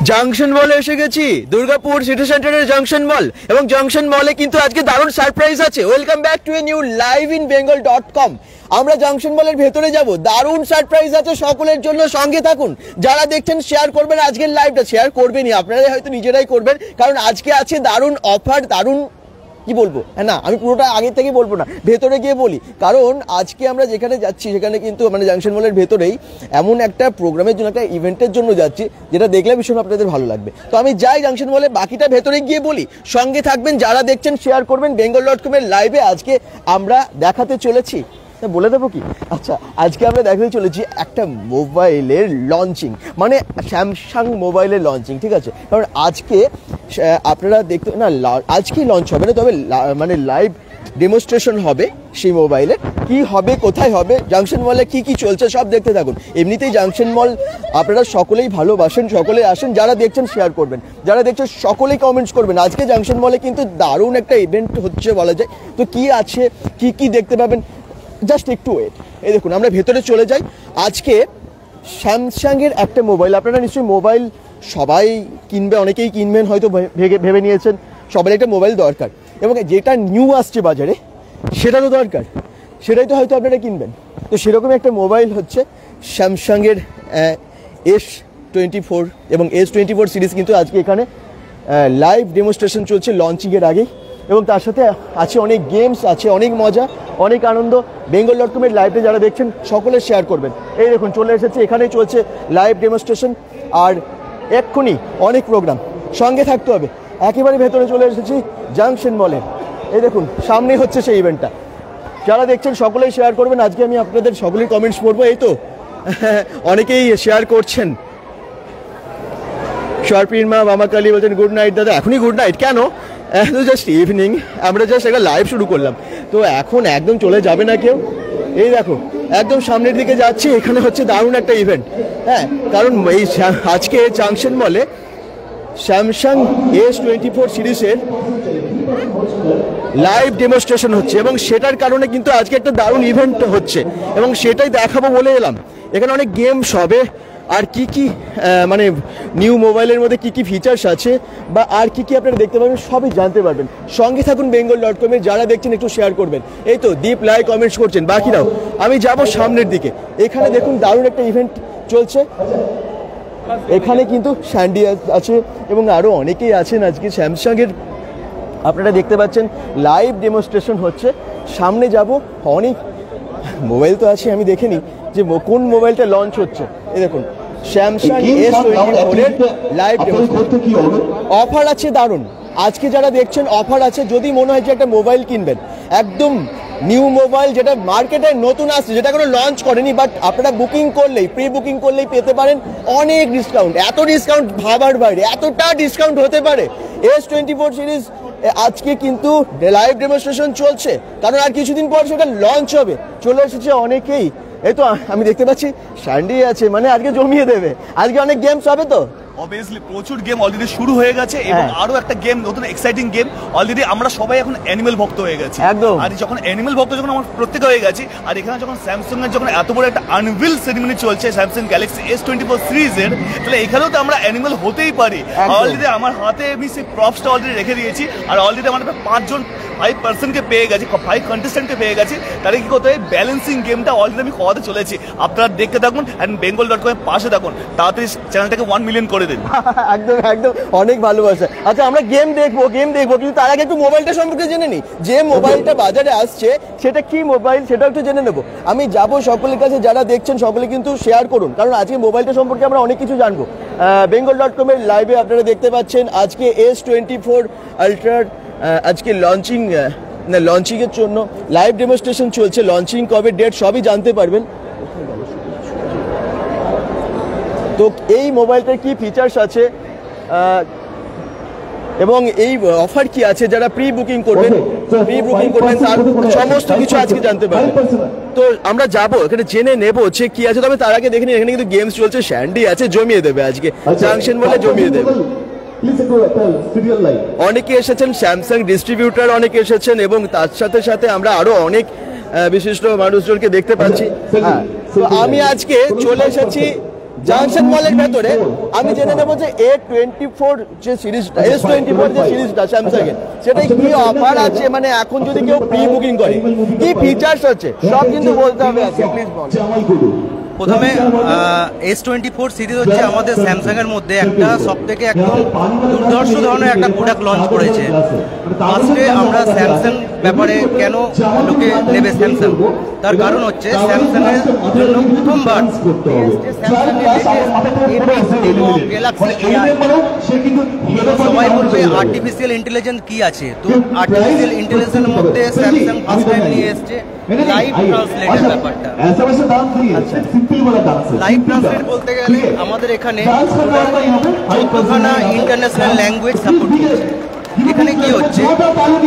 Junction মলে এসে গেছি, দুর্গাপুর সিটি সেন্টারের জাংশন মল, এবং জাংশন মলে কিন্তু আজকে দারুণ সারপ্রাইজ আছে। Welcome back to a new live in bengal.com। আমরা জাংশন মলের ভেতরে যাব, দারুণ সারপ্রাইজ আছে সকলের জন্য, সঙ্গে থাকুন। যারা দেখছেন শেয়ার করবেন, আজকের লাইভটা শেয়ার করবেনই, আপনারাই হয়তো নিজেরাই করবেন, কারণ আজকে আছে দারুণ অফার, দারুণ কি বলবো, হ্যাঁ না আমি পুরোটা আগে থেকে বলবো না, ভেতরে গিয়ে বলি, কারণ আজকে আমরা যেখানে যাচ্ছি সেখানে কিন্তু মানে জাংশন মলের ভেতরেই এমন একটা প্রোগ্রামের জন্য, একটা ইভেন্টের জন্য যাচ্ছি, যেটা দেখলে ভীষণ আপনাদের ভালো লাগবে। তো আমি যাই জাংশন মলে, বাকিটা ভেতরে গিয়ে বলি, সঙ্গে থাকবেন, যারা দেখছেন শেয়ার করবেন। bengal.com এর লাইভে আজকে আমরা দেখাতে চলেছি, বলে দেবো কি, আচ্ছা আজকে আমরা দেখাতে চলেছি একটা মোবাইলের লঞ্চিং, মানে স্যামসাং মোবাইলের লঞ্চিং, ঠিক আছে? কারণ আজকে আপনারা দেখতে না, আজকেই লঞ্চ হবে না, তবে মানে লাইভ ডেমনস্ট্রেশন হবে সেই মোবাইলে। কি হবে, কোথায় হবে, জাংশন মলে কি কি চলছে সব দেখতে থাকুন। এমনিতেই জাংশন মল আপনারা সকলেই ভালোবাসেন, সকলেই আসেন, যারা দেখছেন শেয়ার করবেন, যারা দেখছেন সকলেই কমেন্টস করবেন। আজকে জাংশন মলে কিন্তু দারুণ একটা ইভেন্ট হচ্ছে বলা যায়। তো কি আছে, কি কি দেখতে পাবেন, জাস্ট একটু ওয়েট। এই দেখুন, আমরা ভেতরে চলে যাই। আজকে স্যামসাংয়ের একটা মোবাইল, আপনারা নিশ্চয়ই মোবাইল সবাই কিনবে, অনেকেই কিনবেন, হয়তো ভেবে নিয়েছেন সবাই একটা মোবাইল দরকার, এবং যেটা নিউ আসছে বাজারে সেটা তো দরকার, সেটাই তো হয়তো আপনারা কিনবেন। তো সেরকম একটা মোবাইল হচ্ছে স্যামসাংয়ের S24 এবং S24 সিরিজ, কিন্তু আজকে এখানে লাইভ ডেমনস্ট্রেশন চলছে লঞ্চিংয়ের আগেই, এবং তার সাথে আছে অনেক গেমস, আছে অনেক মজা, অনেক আনন্দ। bengal.com এর লাইভে যারা দেখছেন সকলে শেয়ার করবেন। এই দেখুন চলে এসেছে, এখানেই চলছে লাইভ ডেমনস্ট্রেশন, আর এক্ষুনি অনেক প্রোগ্রাম, সঙ্গে থাকতে হবে। একেবারে ভেতরে চলে এসেছি জাংশন মলে, এই দেখুন সামনে হচ্ছে সেই ইভেন্টটা। যারা দেখছেন সকলেই শেয়ার করবেন। আজকে আমি আপনাদের সকলেই কমেন্টস পড়বো, এই তো অনেকেই শেয়ার করছেন। শারপিন মা মামাকালী বলছেন গুড নাইট দাদা। এখনই গুড নাইট কেন, জাস্ট ইভিনিং, আমরা জাস্ট একটা লাইভ শুরু করলাম, তো এখন একদম চলে যাবে না কেউ। এই দেখো একদম সামনের দিকে যাচ্ছি, এখানে হচ্ছে দারুণ একটা ইভেন্ট, হ্যাঁ, কারণ এই আজকে জাংশন মলে স্যামসাং S24 সিরিজের লাইভ ডেমনস্ট্রেশন হচ্ছে, এবং সেটার কারণে কিন্তু আজকে একটা দারুণ ইভেন্ট হচ্ছে, এবং সেটাই দেখাবো বলে এলাম। এখানে অনেক গেমস হবে, আর কি কি মানে নিউ মোবাইলের মধ্যে কি কি ফিচার্স আছে, বা আর কি কি আপনারা দেখতে পাবেন, সবই জানতে পারবেন। সঙ্গে থাকুন bengal.com এ, যারা দেখছেন একটু শেয়ার করবেন। এই তো দীপ লাইভ কমেন্টস করছেন, বাকিরাও। আমি যাব সামনের দিকে, এখানে দেখুন দারুণ একটা ইভেন্ট চলছে। এখানে কিন্তু স্যান্ডি আছে এবং আরও অনেকেই আছেন। আজকে স্যামসাংয়ের আপনারা দেখতে পাচ্ছেন লাইভ ডেমনস্ট্রেশন হচ্ছে। সামনে যাব, অনেক মোবাইল তো আছে, আমি দেখে নিই যে কোন মোবাইলটা লঞ্চ হচ্ছে। এই দেখুন স্যামসাং S24 এর লাইভ ডেমনস্ট্রেশন, অফার আছে দারুণ। আজকে যারা দেখছেন অফার আছে, যদি মনে হয় যে একটা মোবাইল কিনবেন, একদম নিউ মোবাইল যেটা মার্কেটে নতুন আসছে, যেটা কোনো লঞ্চ করেনি, বাট আপনারা বুকিং করলেই, প্রি বুকিং করলেই পেতে পারেন অনেক ডিসকাউন্ট। এত ডিসকাউন্ট ভাবার বাইরে, এতটা ডিসকাউন্ট হতে পারে। S24 সিরিজ আজকে কিন্তু লাইভ ডেমনস্ট্রেশন চলছে, কারণ আর কিছুদিন পর সেটা লঞ্চ হবে। চলে এসেছে অনেকেই, এই তো আমি দেখতে পাচ্ছি স্যান্ডি আছে, মানে আজকে জমিয়ে দেবে। আজকে অনেক গেমস হবে, তো অবভিয়াসলি প্রচুর গেম অলরেডি শুরু হয়ে গেছে, এবং আরো একটা গেম, নতুন এক্সাইটিং গেম। অলরেডি আমরা সবাই এখন অ্যানিমেল ভক্ত হয়ে গেছি, একদম। আর যখন অ্যানিমেল ভক্ত যখন আমরা প্রত্যেকে হয়ে গেছি, আর এখানে যখন স্যামসাং এর যখন এত বড় একটা আনভিল সেরিমনি চলছে স্যামসাং গ্যালাক্সি S24 সিরিজের, তাহলে এখানেও তো আমরা অ্যানিমেল হতেই পারি। অলরেডি আমার হাতে আমি সেই প্রপসটা অলরেডি রেখে দিয়েছি, আর অলরেডি আমাদের 5 পার্সনকে পেয়ে গেছি, 5 কন্টেস্ট্যান্টকে পেয়ে গেছি। তাহলে কি করতে হয়, ব্যালেন্সিং গেমটা অলরেডি আমি করাতে চলেছি। আপনারা দেখতে থাকুন, অ্যান্ড bengal.com এর পাশে থাকুন, তাড়াতাড়ি চ্যানেলটাকে 1 মিলিয়ন করে দিন। একদম একদম, অনেক ভালোবাসা। আচ্ছা আমরা গেম দেখবো, কিন্তু তার আগে একটু মোবাইলটা সম্পর্কে জেনে নিই। যে মোবাইলটা বাজারে আসছে সেটা কি মোবাইল, সেটা একটু জেনে নেবো। আমি যাব সকলের কাছে, যারা দেখছেন সকলে কিন্তু শেয়ার করুন, কারণ আজকে মোবাইলটা সম্পর্কে আমরা অনেক কিছু জানবো। bengal.com এর লাইভে আপনারা দেখতে পাচ্ছেন আজকে S24 আলট্রার আজকে লঞ্চিংয়ের জন্য লাইভ ডেমনস্ট্রেশন চলছে। লঞ্চিং কবে, ডেট সবই জানতে পারবেন। তো এই মোবাইলটার কি ফিচার্স আছে এবং এই অফার কি আছে, যারা প্রি বুকিং করবেন তার সমস্ত কিছু আজকে জানতে পারবেন। তো আমরা যাবো, এখানে জেনে নেবো যে কি আছে। তবে তার আগে দেখে নিন, এখানে কিন্তু গেমস চলছে, স্যান্ডি আছে, জমিয়ে দেবে আজকে জাংশন বলে, জমিয়ে দেবে। অনেকে এসেছেন, স্যামসাং ডিস্ট্রিবিউটার অনেকে এসেছেন, এবং তার সাথে সাথে আমরা আরো অনেক বিশিষ্ট মানুষজনকে দেখতে পাচ্ছি। তো আমি আজকে চলে এসেছি জাংশন মলের ভেতরে আমি জেনে নেবো যে A24 যে সিরিজটা S24 যে সিরিজটা স্যামসাং এর সেটাই কি অফার আছে, মানে এখন যদি কেউ প্রি বুকিং করে কি ফিচার্স আছে সব কিন্তু বলতে হবে আজকে, প্লিজ বলুন। প্রথমে S24 সিরিজ হচ্ছে আমাদের স্যামসাং এর মধ্যে একটা সবথেকে একদম দুর্ধর্ষ ধরনের একটা প্রোডাক্ট লঞ্চ করেছে। ফার্স্টে আমরা স্যামসাং ব্যাপারে কেন লোকে নেবে স্যামসাং, তার কারণ হচ্ছে স্যামসাং এর জন্য প্রথমবার সবাই বলবে আর্টিফিশিয়াল ইন্টেলিজেন্স কি আছে, তো আর্টিফিশিয়াল ইন্টেলিজেন্সের মধ্যে স্যামসাং ফার্স্ট টাইম নিয়ে এসছে লাইভ ট্রান্সলেটের ব্যাপারটা। লাইভ ট্রান্সলেট বলতে গেলে আমাদের এখানে 14খানা ইন্টারন্যাশনাল ল্যাঙ্গুয়েজ সাপোর্ট করছে। এখানে কি হচ্ছে,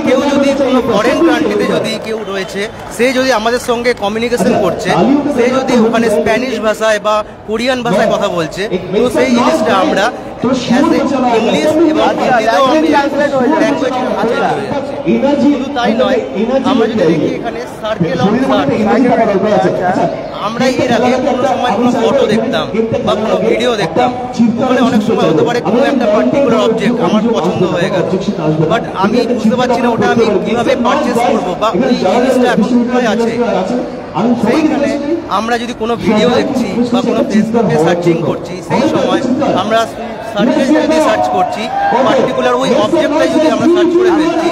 কেউ যদি কোনো ফরেন কান্ট্রিতে যদি কেউ রয়েছে, সে যদি আমাদের সঙ্গে কমিউনিকেশন করছে, সে যদি ওখানে স্প্যানিশ ভাষায় বা কোরিয়ান ভাষায় কথা বলছে, তো সেই জিনিসটা আমরা ইংলিশ এবং শুধু তাই নয়, আমরা যদি দেখি এখানে সার্কেল অফ সার্চ, আমরা এর আগে কোনো সময় কোনো ফটো দেখতাম বা কোনো ভিডিও দেখতাম, ওখানে অনেক সময় হতে পারে কোনো একটা পার্টিকুলার অবজেক্ট আমার পছন্দ হয়ে গেল, বাট আমি বুঝতে পারছি না ওটা আমি কিভাবে পারচেস করবো বা ওই জিনিসটা এখন কোথায় আছে। সেইখানে আমরা যদি কোনো ভিডিও দেখছি বা কোনো ফেসবুকে সার্চিং করছি, সেই সময় আমরা সার্চে যদি সার্চ করছি পার্টিকুলার ওই অবজেক্টটা যদি আমরা সার্চ করে ফেলছি,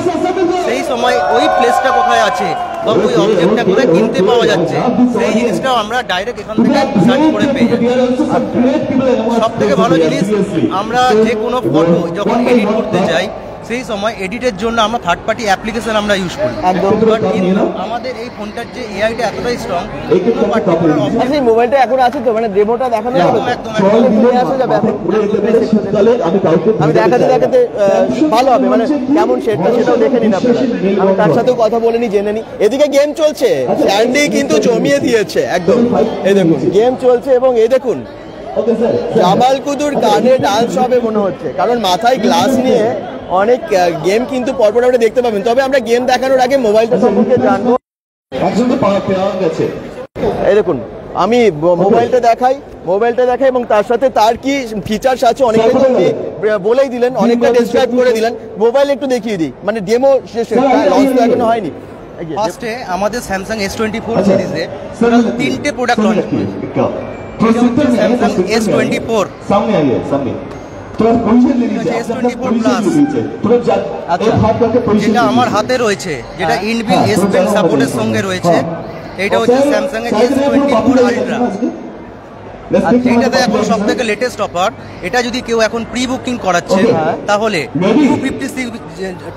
সেই সময় ওই প্লেসটা কোথায় আছে বা ওই অবজেক্টটা কোথায় কিনতে পাওয়া যাচ্ছে, সেই জিনিসটাও আমরা ডাইরেক্ট এখান থেকে সার্চ করে পেয়ে যাচ্ছি। সব থেকে ভালো জিনিস, আমরা যে কোনো ফটো যখন এডিট করতে চাই, সেই সময় এডিটের জন্য আমরা থার্ড পার্টি অ্যাপ্লিকেশন আমরা ইউজ করি, বাট কিন্তু আমাদের এই ফোনটার যে এআইটা এতটাই স্ট্রং, কোনো পার্টিকুলার আচ্ছা এই মোবাইলটা এখন আছে তো, মানে ডেমোটা দেখানো যাবে? নিয়ে আসা যাবে এখন? আমি দেখাতে ভালো হবে, মানে কেমন সেটটা সেটাও দেখে নিন আপনারা, আমি তার সাথেও কথা বলে নি, জেনে নি। এদিকে গেম চলছে, স্যান্ডি কিন্তু জমিয়ে দিয়েছে একদম, এই দেখুন গেম চলছে এবং এই দেখুন জামাল কুদুর গানে ডান্স হবে মনে হচ্ছে, কারণ মাথায় গ্লাস নিয়ে অনেক গেম কিন্তু পরপর আমরা দেখতে পাবেন। তবে আমরা গেম দেখানোর আগে মোবাইলটা সম্পর্কে জানবো। এই দেখুন আমি মোবাইলটা দেখাই এবং তার সাথে তার কি ফিচার্স আছে অনেকটা উনি বলেই দিলেন, অনেকটা ডেসক্রাইব করে দিলেন। মোবাইল একটু দেখিয়ে দিই, মানে ডেমো শেষ লঞ্চ তো এখনো হয়নি। ফার্স্টে আমাদের স্যামসাং S24 সিরিজে তিনটে প্রোডাক্ট লঞ্চ করেছে। স্যামসাং S24 যেটা আমার হাতে রয়েছে, যেটা ইনবিল S Pen সাপোর্টের সঙ্গে রয়েছে, এটা হচ্ছে স্যামসাং এর S24 আলট্রা। এইটাতে এখন সব থেকে লেটেস্ট অফার, এটা যদি কেউ এখন প্রি বুকিং করাচ্ছে তাহলে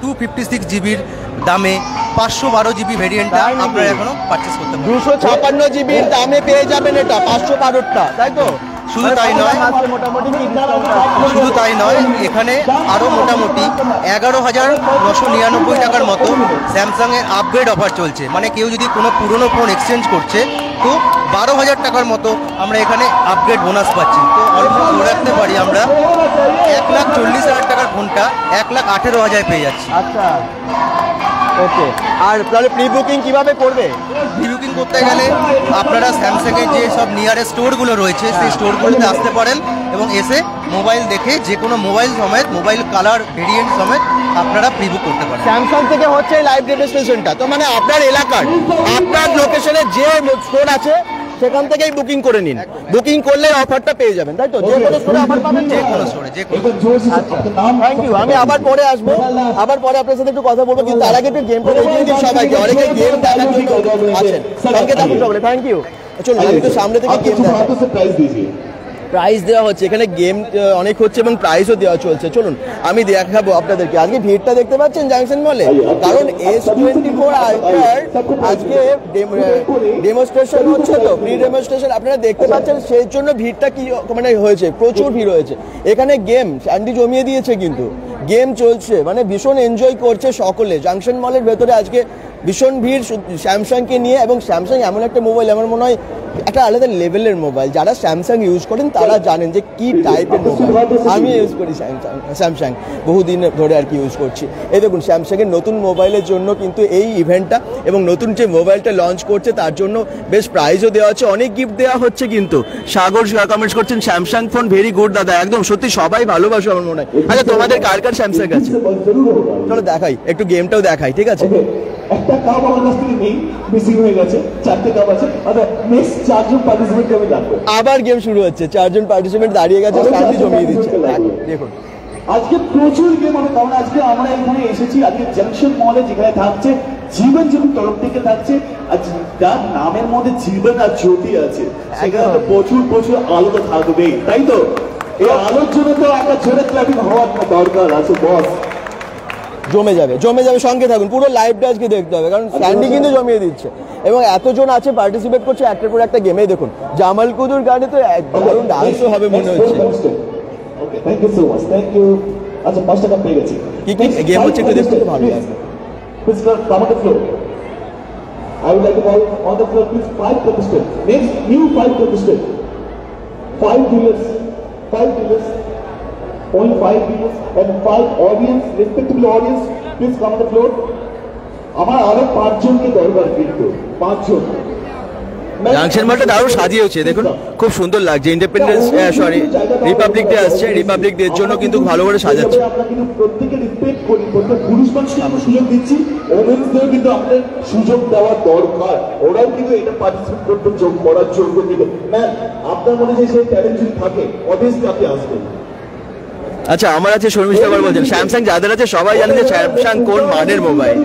256 জিবির দামে 512 জিবি ভেরিয়েন্টটা আপনারা এখনো পারচেস করতে পারেন। 256 জিবির দামে পেয়ে যাবেন এটা 512টা, তাই তো? শুধু তাই নয়, এখানে আরো মোটামুটি 11,999 টাকার মতো স্যামসাং এর আপগ্রেড অফার চলছে। মানে কেউ যদি কোনো পুরনো ফোন এক্সচেঞ্জ করছে, তো 12,000 টাকার মতো আমরা এখানে আপগ্রেড বোনাস পাচ্ছি। তো অলমোস্ট ধরে রাখতে পারি আমরা 1,40,000 টাকার ফোনটা 1,18,000 পেয়ে যাচ্ছি। আচ্ছা ওকে, আর তাহলে প্রি বুকিং কিভাবে করবে? প্রি বুকিং করতে গেলে আপনারা স্যামসাং এর যে সব নিয়ারেস্ট স্টোরগুলো রয়েছে, সেই স্টোরগুলোতে আসতে পারেন এবং এসে মোবাইল দেখে যে কোনো মোবাইল সমেত, মোবাইল কালার ভেরিয়েন্ট সমেত আপনারা প্রি বুক করতে পারেন। স্যামসাং থেকে হচ্ছে লাইভ ডেমনস্ট্রেশনটা, তো মানে আপনার এলাকার আপনার লোকেশনে যে স্টোর আছে সেখান থেকেই বুকিং করে নিন। বুকিং করলে অফারটা পেয়ে যাবেন, তাই তো? যে কোনো স্টোরে অফার পাবেন, যে কোনো স্টোরে, যে কোনো। থ্যাংক ইউ, আমি আবার পরে আসবো, আবার পরে আপনার সাথে একটু কথা বলবো, কিন্তু তার আগে একটু গেমটা দেখিয়ে দিন সবাইকে। অনেকে গেম দেখার জন্য আছেন, সঙ্গে থাকুন সকলে। Thank you. চলুন আমি একটু সামনে থেকে গেম দেখাই। প্রাইস দেওয়া হচ্ছে এখানে, গেম অনেক হচ্ছে এবং প্রাইসও দেওয়া চলছে। চলুন আমি দেখাবো আপনাদেরকে। আজকে ভিড়টা দেখতে পাচ্ছেন জাংশন মলে, কারণ S24 আলট্রার আজকে ডেমনস্ট্রেশন হচ্ছে, তো প্রি ডেমনস্ট্রেশন আপনারা দেখতে পাচ্ছেন, সেই জন্য ভিড়টা কি মানে হয়েছে, প্রচুর ভিড় হয়েছে এখানে। গেম স্যান্ডি জমিয়ে দিয়েছে কিন্তু, গেম চলছে, মানে ভীষণ এনজয় করছে সকলে। জাংশন মলের ভেতরে আজকে ভীষণ ভিড় স্যামসাংকে নিয়ে, এবং স্যামসাং এমন একটা মোবাইল আমার মনে হয় একটা আলাদা লেভেলের মোবাইল। যারা স্যামসাং ইউজ করেন তারা জানেন যে কি টাইপের মোবাইল। আমি ইউজ করি স্যামসাং বহুদিন ধরে আর কি ইউজ করছি। এই দেখুন স্যামসাংয়ের নতুন মোবাইলের জন্য কিন্তু এই ইভেন্টটা, এবং নতুন যে মোবাইলটা লঞ্চ করছে তার জন্য বেশ প্রাইজও দেওয়া হচ্ছে, অনেক গিফট দেওয়া হচ্ছে। কিন্তু সাগর কমেন্টস করছেন স্যামসাং ফোন ভেরি গুড দাদা, একদম সত্যি সবাই ভালোবাসো আমার মনে হয়। আচ্ছা তোমাদের কার কার স্যামসাং আছে? চলো দেখাই, একটু গেমটাও দেখাই, ঠিক আছে? একটা কাপ আমার কাছ থেকে নেই, মিসিং হয়ে গেছে, 4টে কাপ আছে। আচ্ছা নেক্সট 4 জন পার্টিসিপেন্ট আমি ডাকবো। আবার গেম শুরু হচ্ছে, 4 জন পার্টিসিপেন্ট দাঁড়িয়ে গেছে, শান্তি জমিয়ে দিচ্ছে। দেখুন আজকে প্রচুর গেম হবে, কারণ আজকে আমরা এখানে এসেছি আজকে জাংশন মলে, যেখানে থাকছে জীবন জীবন তরফ থেকে থাকছে, আর যার নামের মধ্যে জীবন আর জ্যোতি আছে, সেখানে তো প্রচুর প্রচুর আলো তো থাকবেই, তাই তো? এই আলোর জন্য তো একটা জোরে ক্লাবিং হওয়ার দরকার আছে বস। জমে যাবে, জমে যাবে, সঙ্গে থাকুন, পুরো লাইভটা আজকে দেখতে হবে, কারণ স্যান্ডি কিন্তু জমিয়ে দিচ্ছে এবং এতজন আছে পার্টিসিপেট করছে একটার পর একটা গেমে। দেখুন জামাল কুদুর গানে তো দারুণ ডান্সও হবে মনে হচ্ছে। Okay thank you so much, thank you. আচ্ছা 5 টাকা পেয়ে গেছি। কি কি গেম হচ্ছে একটু দেখতে ভালো লাগবে। Please come on the floor. I would like to call on the floor please 5 contestants. Next new 5 contestants. 5 dealers. 5 dealers. Only 5 dealers and 5 audience, respectable audience. Please come on the floor. আমার আরো 5 জনকে দরকার, কিন্তু 5 জন। Junction মলটা দারুণ সাজিয়েছে, দেখুন খুব সুন্দর লাগছে। ইন্ডিপেন্ডেন্স সরি রিপাবলিক ডে আসছে, রিপাবলিক ডে এর জন্য কিন্তু ভালো করে সাজাচ্ছে। আমরা কিন্তু প্রত্যেককে রেসপেক্ট করি, প্রত্যেক পুরুষ মানুষকে আমরা সুযোগ দিচ্ছি, ওমেন্সদেরও কিন্তু আমাদের সুযোগ দেওয়া দরকার। ওরাও কিন্তু এটা পার্টিসিপেট করতে করার জন্য কিন্তু ম্যাম আপনার মনে যে সেই ট্যালেন্ট যদি থাকে অবভিয়াসলি আপনি আসবেন। আচ্ছা আমার আছে শর্মিষ্ঠা আবার বলছেন স্যামসাং যাদের আছে সবাই জানে যে স্যামসাং কোন মানের মোবাইল।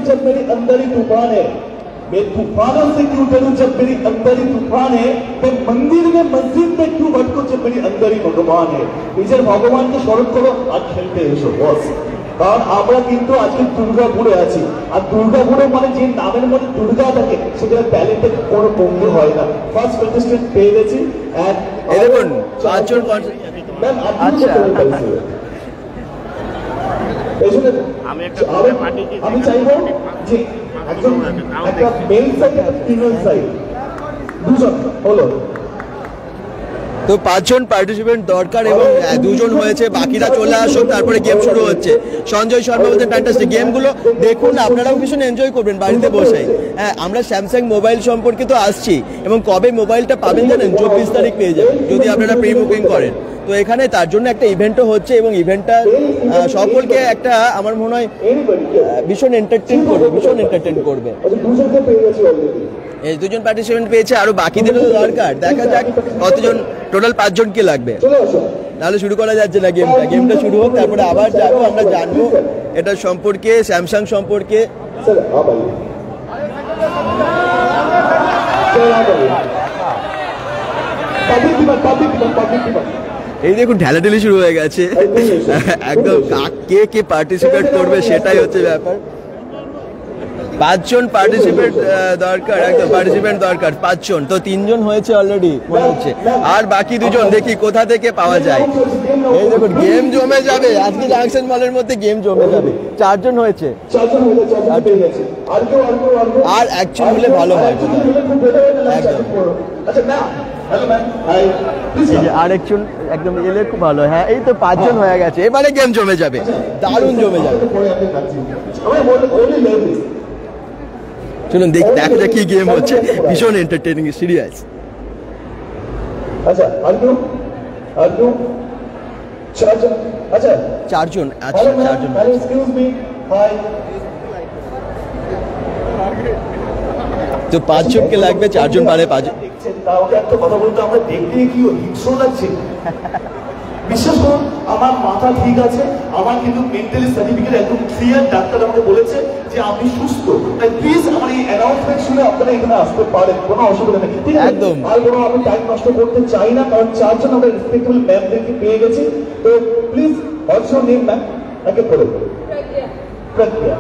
मैं तूफानों से क्यों डरूं जब मेरी अंदर ही तूफान है, मैं मंदिर में मस्जिद में क्यों भटकूं जब मेरी अंदर ही भगवान है। নিজের ভগবানকে স্মরণ করো আর খেলতে এসো বস। কারণ আমরা কিন্তু আজকে দুর্গাপুরে আছি, আর দুর্গাপুরে মানে যে নামের মধ্যে দুর্গা থাকে সেখানে ট্যালেন্টের কোনো কমতি হয় না। ফার্স্ট কন্টেস্টেন্ট পেয়ে গেছি। এই দেখুন 5 জন ম্যাম আচ্ছা আমি চাইবো যে একজন একটা মেল সাইড একটা ফিমেল সাইড দুজন হলো। তো 5 জন পার্টিসিপেন্ট দরকার এবং 2 জন হয়েছে, বাকিরা চলে আসুক, তারপরে গেম শুরু হচ্ছে। সঞ্জয় শর্মা বলছেন ফ্যান্টাস্টিক, গেমগুলো দেখুন আপনারাও ভীষণ এনজয় করবেন বাড়িতে বসে। হ্যাঁ আমরা স্যামসাং মোবাইল সম্পর্কে তো আসছি, এবং কবে মোবাইলটা পাবেন জানেন? 24 তারিখ পেয়ে যাবেন যদি আপনারা প্রি বুকিং করেন। তো এখানে তার জন্য একটা ইভেন্টও হচ্ছে, এবং ইভেন্টটা সকলকে একটা আমার মনে হয় ভীষণ এন্টারটেইন করবে, ভীষণ এন্টারটেইন করবে। এই 2 জন পার্টিসিপেন্ট পেয়েছে, আরো বাকিদেরও দরকার। দেখা যাক কতজন, টোটাল 5 জন কে লাগবে। তাহলে শুরু করা যাচ্ছে না গেমটা শুরু হোক, তারপরে আবার যাবো, আমরা জানবো এটা সম্পর্কে, স্যামসাং সম্পর্কে। এই দেখুন ঢেলাঢেলি শুরু হয়ে গেছে একদম, কে কে পার্টিসিপেট করবে সেটাই হচ্ছে ব্যাপার। 5 জন পার্টিসিপেট দরকার, একদম পার্টিসিপেন্ট দরকার 5 জন। তো 3 জন হয়েছে অলরেডি মনে হচ্ছে, আর বাকি 2 জন দেখি কোথা থেকে পাওয়া যায়। এই দেখুন গেম জমে যাবে আজকে, জাংশন মলের মধ্যে গেম জমে যাবে। 4 জন হয়েছে, আর অ্যাকচুয়ালি হলে ভালো হয় একদম। আর একজন একদম এলে খুব ভালো। হ্যাঁ এই তো 5 জন হয়ে গেছে, এবারে গেম জমে যাবে, দারুণ জমে যাবে। চলুন দেখা যাক কি গেম হচ্ছে, ভীষণ এন্টারটেইনিং সিরিয়াস। আচ্ছা আরজু 4 জন, আচ্ছা 4 জন আছে, 4 জন। Excuse me, high. তো 5 জনকে লাগবে, 4 জন পারে 5 জন। তাওকে একটা কথা বলতে আমরা দেখতে কি হিংস্র লাগছে। বিশ্বাস করুন আমার মাথা ঠিক আছে, আমার কিন্তু মেন্টালি সার্টিফিকেট একদম ক্লিয়ার, ডাক্তার আমাকে বলেছে যে আপনি সুস্থ। তাই প্লিজ আমার এই অ্যানাউন্সমেন্ট শুনে আপনারা এখানে আসতে পারেন, কোনো অসুবিধা নেই, ঠিক আছে? একদম। আর কোনো আমি টাইম নষ্ট করতে চাই না, কারণ 4 জন আমরা রেসপেক্টেবল ম্যামদেরকে পেয়ে গেছি। তো প্লিজ অলসো নেম ম্যাম, একে করে প্রজ্ঞা।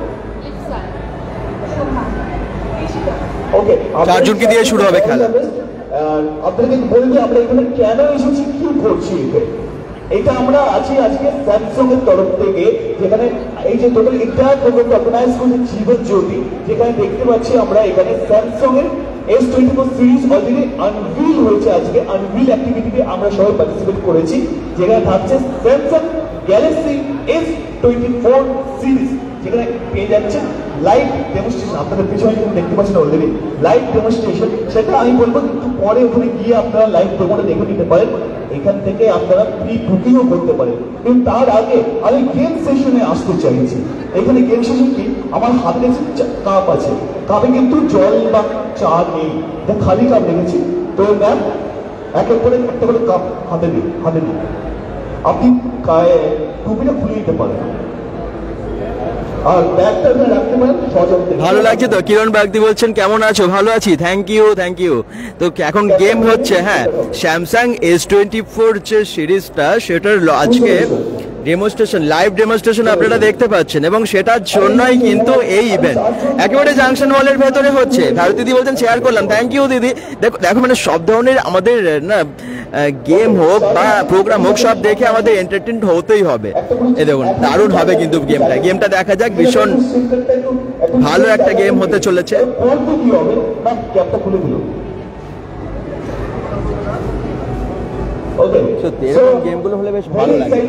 ওকে 4 জনকে দিয়ে শুরু হবে খেলা। আপনাদেরকে বলবো আমরা এখানে কেন এসেছি, কি করছি। এটা আমরা আছি আজকে স্যামসাং এর তরফ থেকে, যেখানে এই যে টোটাল এন্টায়ার প্রোগ্রাম অর্গানাইজ করছে জীবন জ্যোতি, যেখানে দেখতে পাচ্ছি আমরা এখানে স্যামসাং এর S24 সিরিজ অলরেডি আনভিল হয়েছে। আজকে আনভিল অ্যাক্টিভিটিতে আমরা সবাই পার্টিসিপেট করেছি, যেখানে থাকছে স্যামসাং গ্যালাক্সি S24 সিরিজ, যেখানে পেয়ে যাচ্ছেন লাইভ ডেমনস্ট্রেশন। আপনাদের পিছনে দেখতে পাচ্ছেন অলরেডি লাইভ ডেমনস্ট্রেশন, সেটা আমি বলবো একটু পরে ওখানে গিয়ে আপনারা লাইভ ডেমোটা দেখে নিতে পারেন। এখান থেকে আপনারা প্রি বুকিংও করতে পারেন। কিন্তু তার আগে আমি গেম সেশনে আসতে চাইছি। এখানে গেম সেশন কি, আমার হাতে কাপ আছে, কাপে কিন্তু জল বা চা নেই, খালি কাপ রেখেছি। তো ম্যাম এক এক করে একটা করে কাপ হাতে দিন, আপনি টুপিটা খুলে দিতে পারেন আর ব্যাগটা রাখতে পারেন সযত্নে। ভালো লাগছে তো? কিরণ বাগদি বলছেন কেমন আছো? ভালো আছি, থ্যাংক ইউ। তো এখন গেম হচ্ছে, হ্যাঁ, স্যামসাং S24 যে সিরিজটা সেটার আজকে ডেমনস্ট্রেশন, লাইভ ডেমনস্ট্রেশন আপনারা দেখতে পাচ্ছেন, এবং সেটার জন্যই কিন্তু এই ইভেন্ট একেবারে জাংশন মলের ভেতরে হচ্ছে। ভারতী দিদি বলছেন শেয়ার করলাম, থ্যাংক ইউ দিদি। দেখো মানে সব ধরনের আমাদের না গেম হোক বা প্রোগ্রাম হোক, সব দেখে আমাদের এন্টারটেইন হতেই হবে। এই দেখুন দারুণ হবে কিন্তু গেমটা দেখা যাক, ভীষণ ভালো একটা গেম হতে চলেছে। সত্যি এরকম গেমগুলো হলে বেশ ভালো লাগে।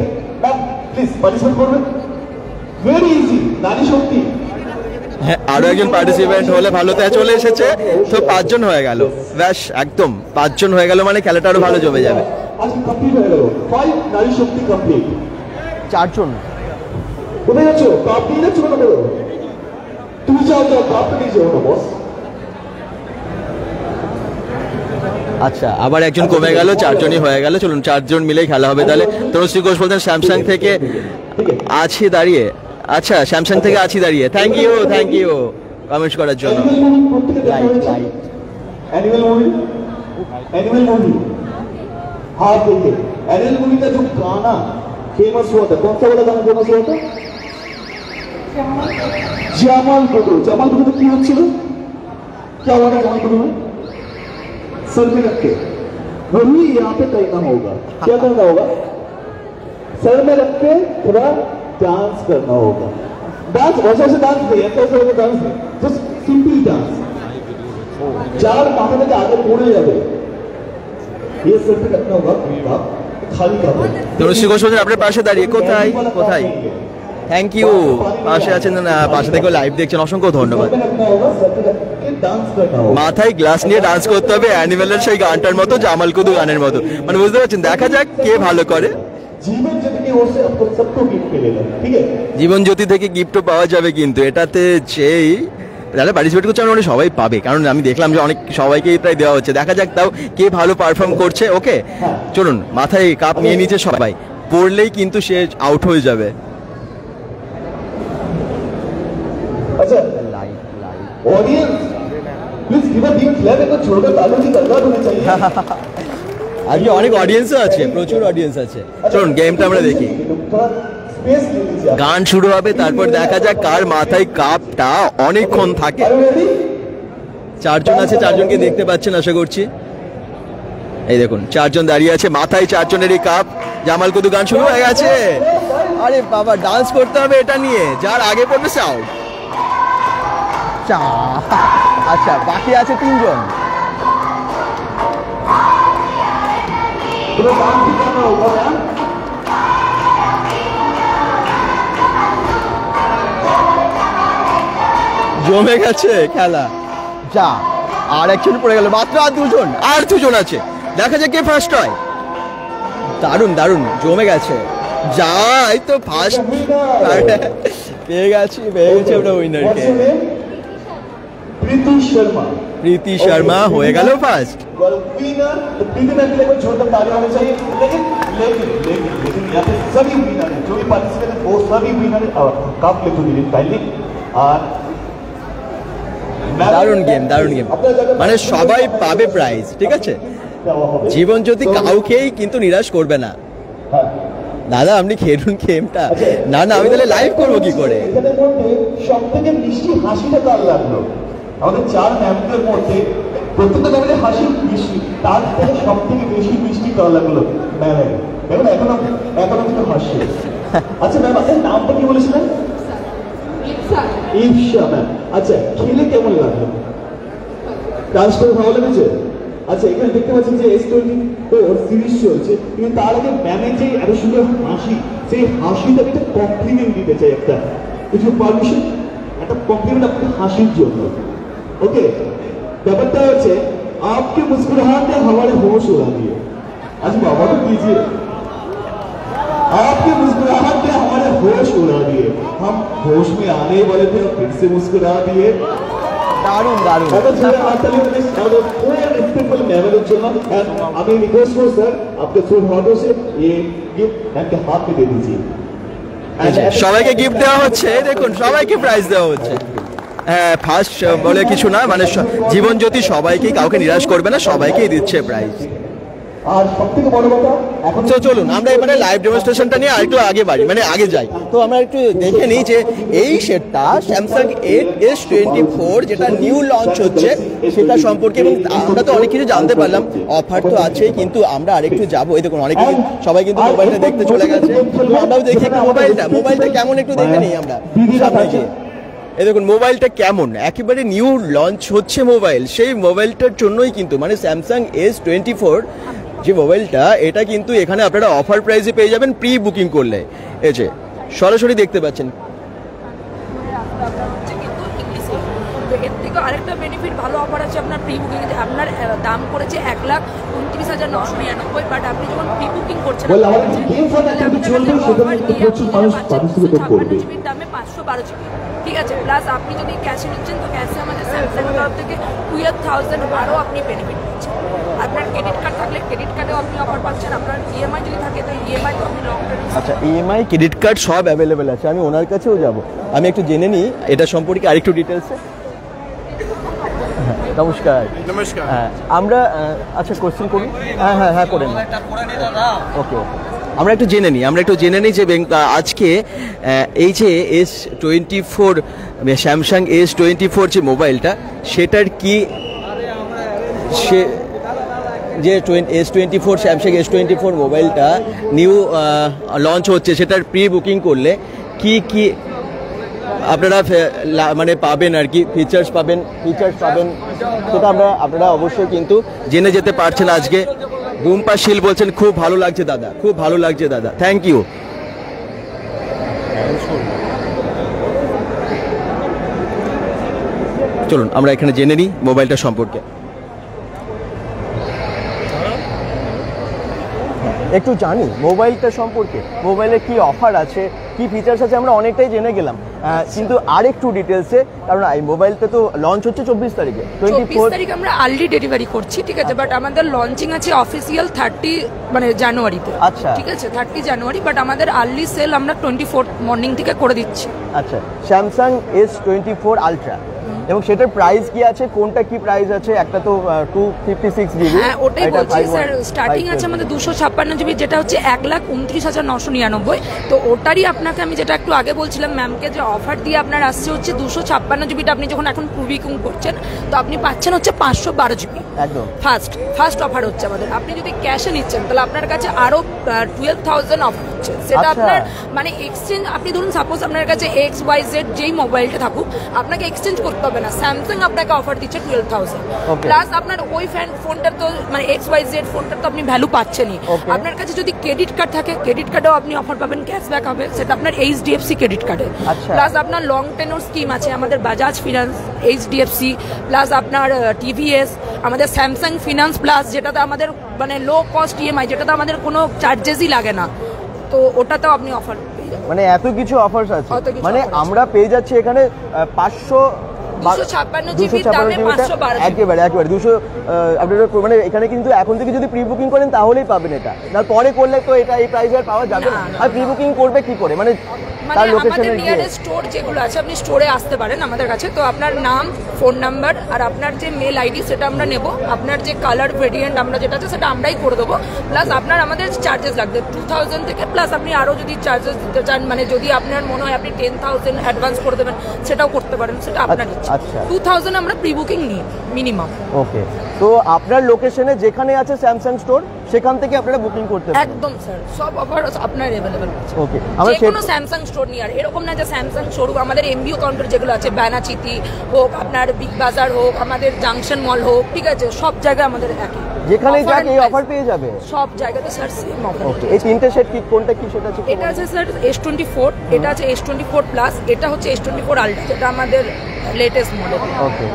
হ্যাঁ, আরো একজন পার্টিসিপেন্ট হলে ভালো। চলে এসেছে তো 5 জন হয়ে গেল, ব্যাস একদম 5 জন হয়ে গেল, মানে খেলাটা আরো ভালো জমে যাবে। 4 জন কোথায় যাচ্ছ? কাপ নিয়ে যাচ্ছ না কেন? তুমি যাও কাপটা নিয়ে যাও না বস। আচ্ছা, আবার একজন কমে গেল, 4 জনই হয়ে গেল। চলুন 4 জন মিলেই খেলা হবে তাহলে। তনুশ্রী ঘোষ বলছেন স্যামসাং থেকে আছি দাঁড়িয়ে। আচ্ছা, স্যামসাং থেকে আছি দাঁড়িয়ে, থ্যাংক ইউ কমেন্টস করার জন্য। एनिमल मूवी हाँ देखिए, एनिमल मूवी का जो गाना फेमस हुआ था, कौन सा वाला गाना फेमस हुआ था? जमाल गुरु की होच्छिल, क्या हुआ था जमाल गुरु में? सर में रख के वही यहाँ पे करना होगा। क्या करना होगा? सर में रख के थोड़ा डांस करना होगा। डांस वैसे डांस नहीं, ऐसा डांस नहीं, जस्ट सिंपल डांस। चार माथे में आगे पड़े जाए, ये सर पे रखना होगा, खाली का। তনুশ্রী ঘোষ বলছেন আপনার পাশে দাঁড়িয়ে। কোথায়? থ্যাংক ইউ, পাশে আছেন না, পাশে থেকে লাইভ দেখছেন, অসংখ্য ধন্যবাদ। মাথায় গ্লাস নিয়ে ডান্স করতে হবে অ্যানিমেলের সেই গানটার মতো, জামাল কুদু গানের মতো, মানে বুঝতে পারছেন। দেখা যাক কে ভালো করে। জীবন জ্যোতি থেকে গিফটও পাওয়া যাবে কিন্তু এটাতে, যেই যারা পার্টিসিপেট করছে আমরা সবাই পাবে, কারণ আমি দেখলাম যে অনেক সবাইকে এটাই দেওয়া হচ্ছে। দেখা যাক তাও কে ভালো পারফর্ম করছে। ওকে চলুন, মাথায় কাপ নিয়ে নিচ্ছে সবাই, পড়লেই কিন্তু সে আউট হয়ে যাবে। अच्छा audience please give a big clap, एक छोटा ताली की गड़गड़ होनी चाहिए। আজকে অনেক অডিয়েন্সও আছে, প্রচুর অডিয়েন্স আছে। চলুন গেমটা আমরা দেখি। গান শুরু হবে, তারপর দেখা যাক কার মাথায় কাপটা অনেকক্ষণ থাকে। 4 জন আছে, 4 জনকে দেখতে পাচ্ছেন আশা করছি। এই দেখুন 4 জন দাঁড়িয়ে আছে, মাথায় 4 জনেরই কাপ। জামাল কুদু গান শুরু হয়ে গেছে। আরে বাবা, ডান্স করতে হবে এটা নিয়ে, যার আগে পড়বে সে আউট। আচ্ছা, বাকি আছে 3 জন। জমে গেছে খেলা। যা, আর একজন পড়ে গেল, মাত্র আর 2 জন আছে। দেখা যাক কে ফার্স্ট হয়। দারুণ জমে গেছে। যাই তো ফার্স্ট পেয়ে গেছে ওটা উইনারকে। প্রীতি শর্মা হয়ে গেল ফার্স্ট। দারুণ গেম, মানে সবাই পাবে প্রাইজ, ঠিক আছে। জীবন জ্যোতি কাউকেই কিন্তু নিরাশ করবে না। দাদা আপনি খেলুন গেমটা। না আমি তাহলে লাইভ করবো কি করে? সব থেকে মিষ্টি হাসিটা কার লাগলো? আমাদের 4 ম্যামদের মধ্যে প্রত্যেকটা ম্যামের হাসি মিষ্টি, তার থেকে সব থেকে বেশি মিষ্টি কার লাগলো? ম্যামের দেখুন এখন কিন্তু হাসি। আচ্ছা ম্যাম, আপনার নামটা কি বলেছিলেন? ইফশা ম্যাম। আচ্ছা, খেলে কেমন লাগলো? ডান্স করে ভালো লেগেছে? আচ্ছা, এখানে দেখতে পাচ্ছেন যে S24 সিরিজ চলছে, কিন্তু তার আগে ম্যামের যে এত সুন্দর হাসি, সেই হাসিটাকে একটা কমপ্লিমেন্ট দিতে চাই একটা, কিছু পারমিশন, একটা কমপ্লিমেন্ট আপনার হাসির জন্য। ওকে, ব্যাপারটা হচ্ছে आपके मुस्कुराहट ने हमारे होश उड़ा दिए। आज बाबा को कीजिए, आपकी मुस्कुराहट ने हमारे होश उड़ा दिए, हम होश में आने वाले थे और फिर से मुस्कुरा दिए। দারুণ দারুণ। আমি রিকোয়েস্ট করব স্যার, आपके फुल हाथों से ये गिफ्ट आपके हाथ में दे दीजिए। সবাইকে গিফট দেওয়া হচ্ছে, দেখুন সবাইকে প্রাইজ দেওয়া হচ্ছে। হ্যাঁ, ফার্স্ট বলে কিছু না, মানে জীবন জ্যোতি সবাইকেই, কাউকে নিরাশ করবে না, সবাইকেই দিচ্ছে প্রাইজ। আর সবথেকে বড় কথা, এখন তো চলুন আমরা এবারে লাইভ ডেমনস্ট্রেশনটা নিয়ে আরেকটু আগে বাড়ি, মানে আগে যাই। তো আমরা একটু দেখে নিই যে এই সেটটা স্যামসাং 8S24 যেটা নিউ লঞ্চ হচ্ছে সেটা সম্পর্কে, এবং আমরা তো অনেক কিছু জানতে পারলাম, অফার তো আছেই, কিন্তু আমরা আরেকটু যাবো। এই দেখুন অনেকে সবাই কিন্তু মোবাইলটা দেখতে চলে গেছে, আমরাও দেখি একটু মোবাইলটা কেমন একটু দেখে নিই আমরা সামনে গিয়ে। এই দেখুন মোবাইলটা কেমন, একেবারে নিউ লঞ্চ হচ্ছে মোবাইল, সেই মোবাইলটার জন্যই কিন্তু, মানে স্যামসাং S24 যে মোবাইলটা, এটা কিন্তু এখানে আপনারা অফার প্রাইসে পেয়ে যাবেন প্রি বুকিং করলে। এই যে সরাসরি দেখতে পাচ্ছেন। এর থেকে আরেকটা বেনিফিট ভালো অফার আছে আপনার প্রি বুকিং এ। আপনার দাম করেছে 1,29,999, বাট আপনি যখন প্রি বুকিং করছেন দামে 512 জিবি, ঠিক আছে। প্লাস আপনি যদি ক্যাশে নিচ্ছেন তো ক্যাশে আমাদের স্যামসাং তরফ থেকে 12,000 আরও আপনি বেনিফিট পাচ্ছেন। আপনার ক্রেডিট কার্ড থাকলে ক্রেডিট কার্ডেও আপনি অফার পাচ্ছেন, আপনার ইএমআই যদি থাকে তো ইএমআই তো আপনি লং টার্ম। আচ্ছা, ইএমআই ক্রেডিট কার্ড সব অ্যাভেলেবেল আছে, আমি ওনার কাছেও যাব, আমি একটু জেনে নিই এটা সম্পর্কে আরেকটু ডিটেলসে। নমস্কার। নমস্কার। হ্যাঁ, আমরা আচ্ছা কোশ্চেন করুন। হ্যাঁ করেন। ওকে, আমরা একটু জেনে নিই যে আজকে এই যে S24 স্যামসাং S24 যে মোবাইলটা, সেটার কি সে যে S24 স্যামসাং S24 মোবাইলটা নিউ লঞ্চ হচ্ছে, সেটার প্রি বুকিং করলে কি আপনারা মানে পাবেন আর কি, ফিচার্স পাবেন সেটা আপনারা অবশ্যই কিন্তু জেনে যেতে পারছেন আজকে। রুম্পা শীল বলছেন খুব ভালো লাগছে দাদা, খুব ভালো লাগছে দাদা, থ্যাংক ইউ। চলুন আমরা এখানে জেনে নিই মোবাইলটা সম্পর্কে, একটু জানি মোবাইলটা সম্পর্কে, মোবাইলে কি অফার আছে, কি ফিচার্স আছে, আমরা অনেকটাই জেনে গেলাম, কিন্তু আর একটু ডিটেলসে, কারণ এই মোবাইলটা তো লঞ্চ হচ্ছে 24 তারিখে, 24 তারিখ আমরা আর্লি ডেলিভারি করছি, ঠিক আছে। বাট আমাদের লঞ্চিং আছে অফিসিয়াল 30 মানে জানুয়ারিতে, আচ্ছা ঠিক আছে, 30 জানুয়ারি। বাট আমাদের আর্লি সেল আমরা 24 মর্নিং থেকে করে দিচ্ছি। আচ্ছা, স্যামসাং S24 আলট্রা, এবং সেটার প্রাইস কি আছে, কোনটা কি প্রাইস আছে? একটা তো 256 জিবি, হ্যাঁ ওটাই বলছি স্যার। স্টার্টিং আছে আমাদের 256 জিবি, যেটা হচ্ছে 1,29,999। তো ওটারই আপনাকে আমি যেটা একটু আগে বলছিলাম ম্যামকে, যে অফার দিয়ে আপনার আসছে হচ্ছে 256 জিবিটা আপনি যখন এখন বুকিং করছেন তো আপনি পাচ্ছেন হচ্ছে 512 জিবি একদম ফার্স্ট অফার হচ্ছে আমাদের। আপনি যদি ক্যাশে নিচ্ছেন তাহলে আপনার কাছে আরো 12,000 অফার হচ্ছে, সেটা আপনার মানে এক্সচেঞ্জ, আপনি ধরুন সাপোজ আপনার কাছে XYZ যেই মোবাইলটা থাকুক, আপনাকে এক্সচেঞ্জ করতে হবে না, স্যামসাং আপনাকে অফার দিচ্ছে 12,000 প্লাস আপনার ওই ফোনটার তো মানে XYZ ফোনটার তো আপনি ভ্যালু পাচ্ছেনই। আপনার কাছে যদি ক্রেডিট কার্ড থাকে ক্রেডিট কার্ডেও আপনি অফার পাবেন, ক্যাশব্যাক হবে, সেটা আপনার HDFC ক্রেডিট কার্ডে। প্লাস আপনার লং টেনর স্কিম আছে আমাদের বাজাজ ফিনান্স, HDFC, প্লাস আপনার TVS, আমাদের স্যামসাং ফিনান্স প্লাস, যেটাতে আমাদের মানে লো কস্ট EMI, যেটাতে আমাদের কোনো চার্জেসই লাগে না, তো ওটাতেও আপনি অফার পেয়ে যাবেন। মানে এত কিছু অফার্স আছে, মানে আমরা পেয়ে যাচ্ছি এখানে 256 জিবি দামে 512 একেবারে 200 আপনারা মানে এখানে কিন্তু এখন থেকে যদি প্রি বুকিং করেন তাহলেই পাবেন এটা, না পরে করলে তো এটা এই প্রাইসে আর পাওয়া যাবে না। আর প্রি বুকিং করবে কি করে, মানে তার লোকেশনে গিয়ে নিয়ারেস্ট স্টোর যেগুলো আছে আপনি স্টোরে আসতে পারেন আমাদের কাছে। তো আপনার নাম, ফোন নাম্বার আর আপনার যে মেল আইডি সেটা আমরা নেব, আপনার যে কালার ভেরিয়েন্ট আমরা যেটা আছে সেটা আমরাই করে দেবো, প্লাস আপনার আমাদের চার্জেস লাগবে 2000 থেকে, প্লাস আপনি আরও যদি চার্জেস দিতে চান, মানে যদি আপনার মনে হয় আপনি 10,000 অ্যাডভান্স করে দেবেন সেটাও করতে পারেন, সেটা আপনার ইচ্ছা। 2000 আমরা প্রি বুকিং নিই মিনিমাম। ওকে, তো আপনার লোকেশনে যেখানে আছে স্যামসাং স্টোর সেখান থেকে আপনারা বুকিং করতে পারেন। একদম স্যার, সব অফার আপনার অ্যাভেলেবল আছে। ওকে, যে কোনো স্যামসাং স্টোর নিয়ে, আর এরকম না যে স্যামসাং শোরুম, আমাদের এমবিও কাউন্টার যেগুলো আছে, ব্যানাচিতি হোক, আপনার বিগ বাজার হোক, আমাদের জাংশন মল হোক, ঠিক আছে, সব জায়গায় আমাদের একই, যেখানে যাক এই অফার পেয়ে যাবে সব জায়গাতে স্যার সেম অফার। ওকে, এই তিনটে সেট কি কোনটা কি সেটা আছে? এটা আছে স্যার S24, এটা আছে S24 প্লাস, এটা হচ্ছে S24 আলট্রা, যেটা আমাদের লেটেস্ট মডেল। ওকে,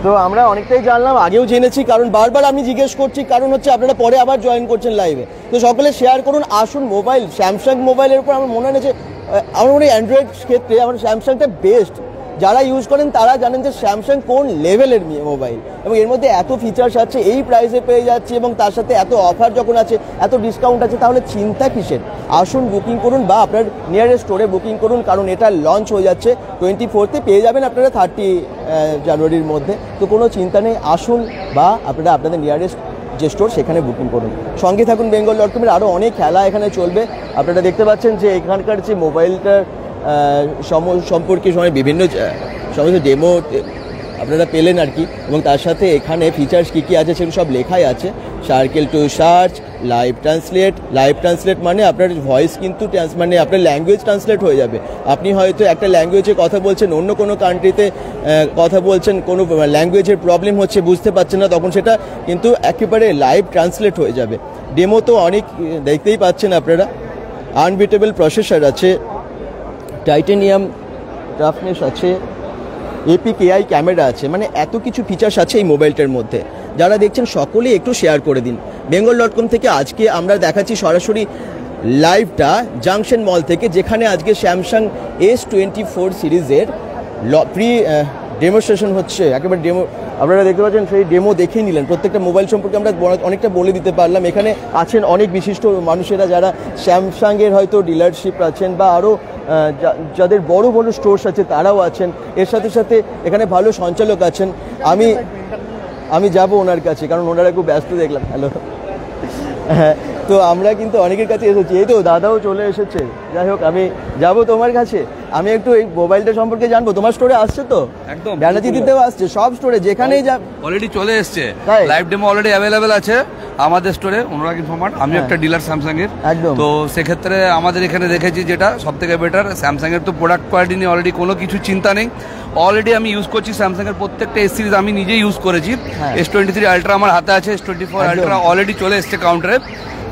তো আমরা অনেকটাই জানলাম, আগেও জেনেছি, কারণ বারবার আমি জিজ্ঞেস করছি, কারণ হচ্ছে আপনারা পরে আবার জয়েন করছেন লাইভে। তো সকলে শেয়ার করুন, আসুন মোবাইল, স্যামসাং মোবাইলের উপর আমার মনে হয় যে আমার মনে হয় অ্যান্ড্রয়েড ক্ষেত্রে আমার স্যামসাংটা বেস্ট। যারা ইউজ করেন তারা জানেন যে স্যামসাং কোন লেভেলের মোবাইল, এবং এর মধ্যে এত ফিচার্স আছে, এই প্রাইসে পেয়ে যাচ্ছে, এবং তার সাথে এত অফার যখন আছে, এত ডিসকাউন্ট আছে, তাহলে চিন্তা কিসের? আসুন বুকিং করুন বা আপনার নিয়ারেস্ট স্টোরে বুকিং করুন, কারণ এটা লঞ্চ হয়ে যাচ্ছে 24 পেয়ে যাবেন আপনারা 30 জানুয়ারির মধ্যে। তো কোনো চিন্তা নেই, আসুন বা আপনারা আপনাদের নিয়ারেস্ট যে স্টোর সেখানে বুকিং করুন। সঙ্গে থাকুন bengal.com-এর, আরও অনেক খেলা এখানে চলবে। আপনারা দেখতে পাচ্ছেন যে এখানকার যে মোবাইলটার সম্পর্কে বিভিন্ন সমস্ত ডেমো আপনারা পেলেন আর কি, এবং তার সাথে এখানে ফিচার্স কী কী আছে সেগুলো সব লেখাই আছে। Circle to search, live translate মানে আপনার ভয়েস কিন্তু মানে আপনার ল্যাঙ্গুয়েজ ট্রান্সলেট হয়ে যাবে। আপনি হয়তো একটা ল্যাঙ্গুয়েজে কথা বলছেন, অন্য কোনো কান্ট্রিতে কথা বলছেন, কোনো ল্যাঙ্গুয়েজের প্রবলেম হচ্ছে, বুঝতে পারছেন না, তখন সেটা কিন্তু একেবারে লাইভ ট্রান্সলেট হয়ে যাবে। ডেমো তো অনেক দেখতেই পাচ্ছেন আপনারা। আনবিটেবল প্রসেসর আছে, টাইটেনিয়াম টাফনেস আছে, APK-I ক্যামেরা আছে, মানে এত কিছু ফিচার্স আছে এই মোবাইলটার মধ্যে। যারা দেখছেন সকলেই একটু শেয়ার করে দিন। bengal.com থেকে আজকে আমরা দেখাচ্ছি সরাসরি লাইভটা জাংশন মল থেকে, যেখানে আজকে স্যামসাং S24 সিরিজের প্রি ডেমোস্ট্রেশন হচ্ছে। একেবারে ডেমো আপনারা দেখতে পাচ্ছেন, সেই ডেমো দেখেই নিলেন। প্রত্যেকটা মোবাইল সম্পর্কে আমরা অনেকটা বলে দিতে পারলাম। এখানে আছেন অনেক বিশিষ্ট মানুষেরা, যারা স্যামসাংয়ের হয়তো ডিলারশিপ আছেন বা আরও যাদের বড় বড় স্টোর্স আছে তারাও আছেন। এর সাথে সাথে এখানে ভালো সঞ্চালক আছেন। আমি যাব ওনার কাছে, কারণ ওনারা খুব ব্যস্ত দেখলাম। হ্যালো, হ্যাঁ, তো আমরা কিন্তু অনেকের কাছে এসেছি, এই তো দাদাও চলে এসেছে। যাই হোক, আমি যাব তোমার কাছে, আমি একটু এই মোবাইলটা সম্পর্কে জানবো। তোমার স্টোরে আসছে তো? একদম, ব্যানার্জিতেও আসছে, সব স্টোরে যেখানেই যা অলরেডি চলে এসছে। লাইভ ডেমো অলরেডি অ্যাভেলেবেল আছে আমাদের স্টোরে, অনুরাগ ইনফরমার্ট। আমি একটা ডিলার স্যামসাং এর, তো সেক্ষেত্রে আমাদের এখানে দেখেছি যেটা সব থেকে বেটার, স্যামসাং এর তো প্রোডাক্ট কোয়ালিটি নিয়ে অলরেডি কোনো কিছু চিন্তা নেই। অলরেডি আমি ইউজ করছি স্যামসাং এর প্রত্যেকটা এস সিরিজ, আমি নিজে ইউজ করেছি। S23 আলট্রা আমার হাতে আছে, S24 আলট্রা অলরেডি চলে এসছে কাউন্টারে।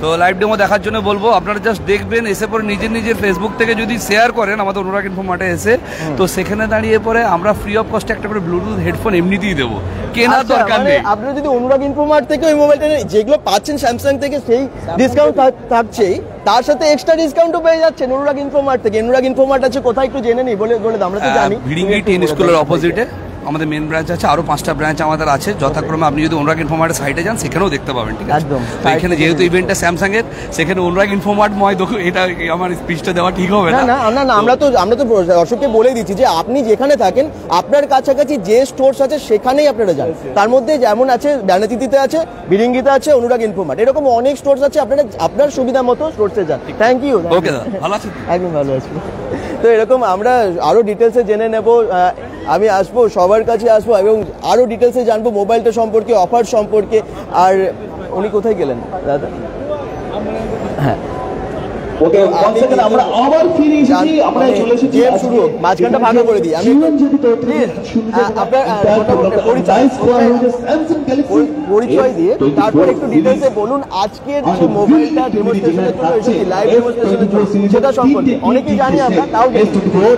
তো লাইভ ডেমো দেখার জন্য বলবো, আপনারা জাস্ট দেখবেন, এসে পরে নিজের ফেসবুক থেকে যদি শেয়ার করেন আমাদের অনুরাগ ইনফরমার্টে এসে, তো সেখানে দাঁড়িয়ে পরে আমরা ফ্রি অফ কস্টে একটা করে ব্লুটুথ হেডফোন এমনিতেই দেবো, কেনার দরকার নেই। আপনারা যদি অনুরাগ ইনফরমার্ট থেকে ওই মোবাইলটা যেগুলো পাচ্ছেন স্যামসাং থেকে, সেই ডিসকাউন্ট থাকছেই, তার সাথে এক্সট্রা ডিসকাউন্টও পেয়ে যাচ্ছেন অনুরাগ ইনফরমার্ট থেকে। অনুরাগ ইনফরমার্ট আছে কোথায় একটু জেনে নিই, বলে আমরা তো জানি। ভিড়িঙ্গি টেন স্কুলের অপোজিটে আমাদের মেন ব্রাঞ্চ আছে, আরো 5টা ব্রাঞ্চ আমাদের আছে যথাক্রমে। আপনি যদি অনুরাগ ইনফরমার্টের সাইটে যান সেখানেও দেখতে পাবেন, ঠিক আছে? একদম। তো এখানে যেহেতু ইভেন্টটা স্যামসাং এর, সেখানে অনুরাগ ইনফরমার্ট এটা আমার স্পিচটা দেওয়া ঠিক হবে না। না, আমরা তো দর্শককে বলে দিচ্ছি যে আপনি যেখানে থাকেন, আপনার কাছাকাছি যে স্টোরস আছে সেখানেই আপনারা যান। তার মধ্যে যেমন আছে ব্যানাচিতিতে আছে, ভিড়িঙ্গিতে আছে অনুরাগ ইনফরমার্ট, এরকম অনেক স্টোরস আছে। আপনারা আপনার সুবিধা মতো স্টোরসে যান। Thank you. ওকে, ভালো আছেন? একদম ভালো আছি। তো এরকম আমরা আরো ডিটেলসে জেনে নেব, আমি আসবো, সবার কাছে আসবো, এবং আরো ডিটেলসে জানবো মোবাইলটা সম্পর্কে, অফার সম্পর্কে। আর উনি কোথায় গেলেন দাদা? হ্যাঁ, ওকে, আমরা আবার ফিরে এসেছি, আমরা চলে এসেছি। গেম শুরু হোক, মাঝখানটা ভালো করে দিই। আমি আপনার পরিচয় দিয়ে তারপর একটু ডিটেলসে বলুন আজকের যে মোবাইলটা ডেমোস্ট্রেশনের জন্য এসেছি, লাইভ ডেমোস্ট্রেশনের জন্য, সেটা সম্পর্কে অনেকেই জানি আমরা, তাও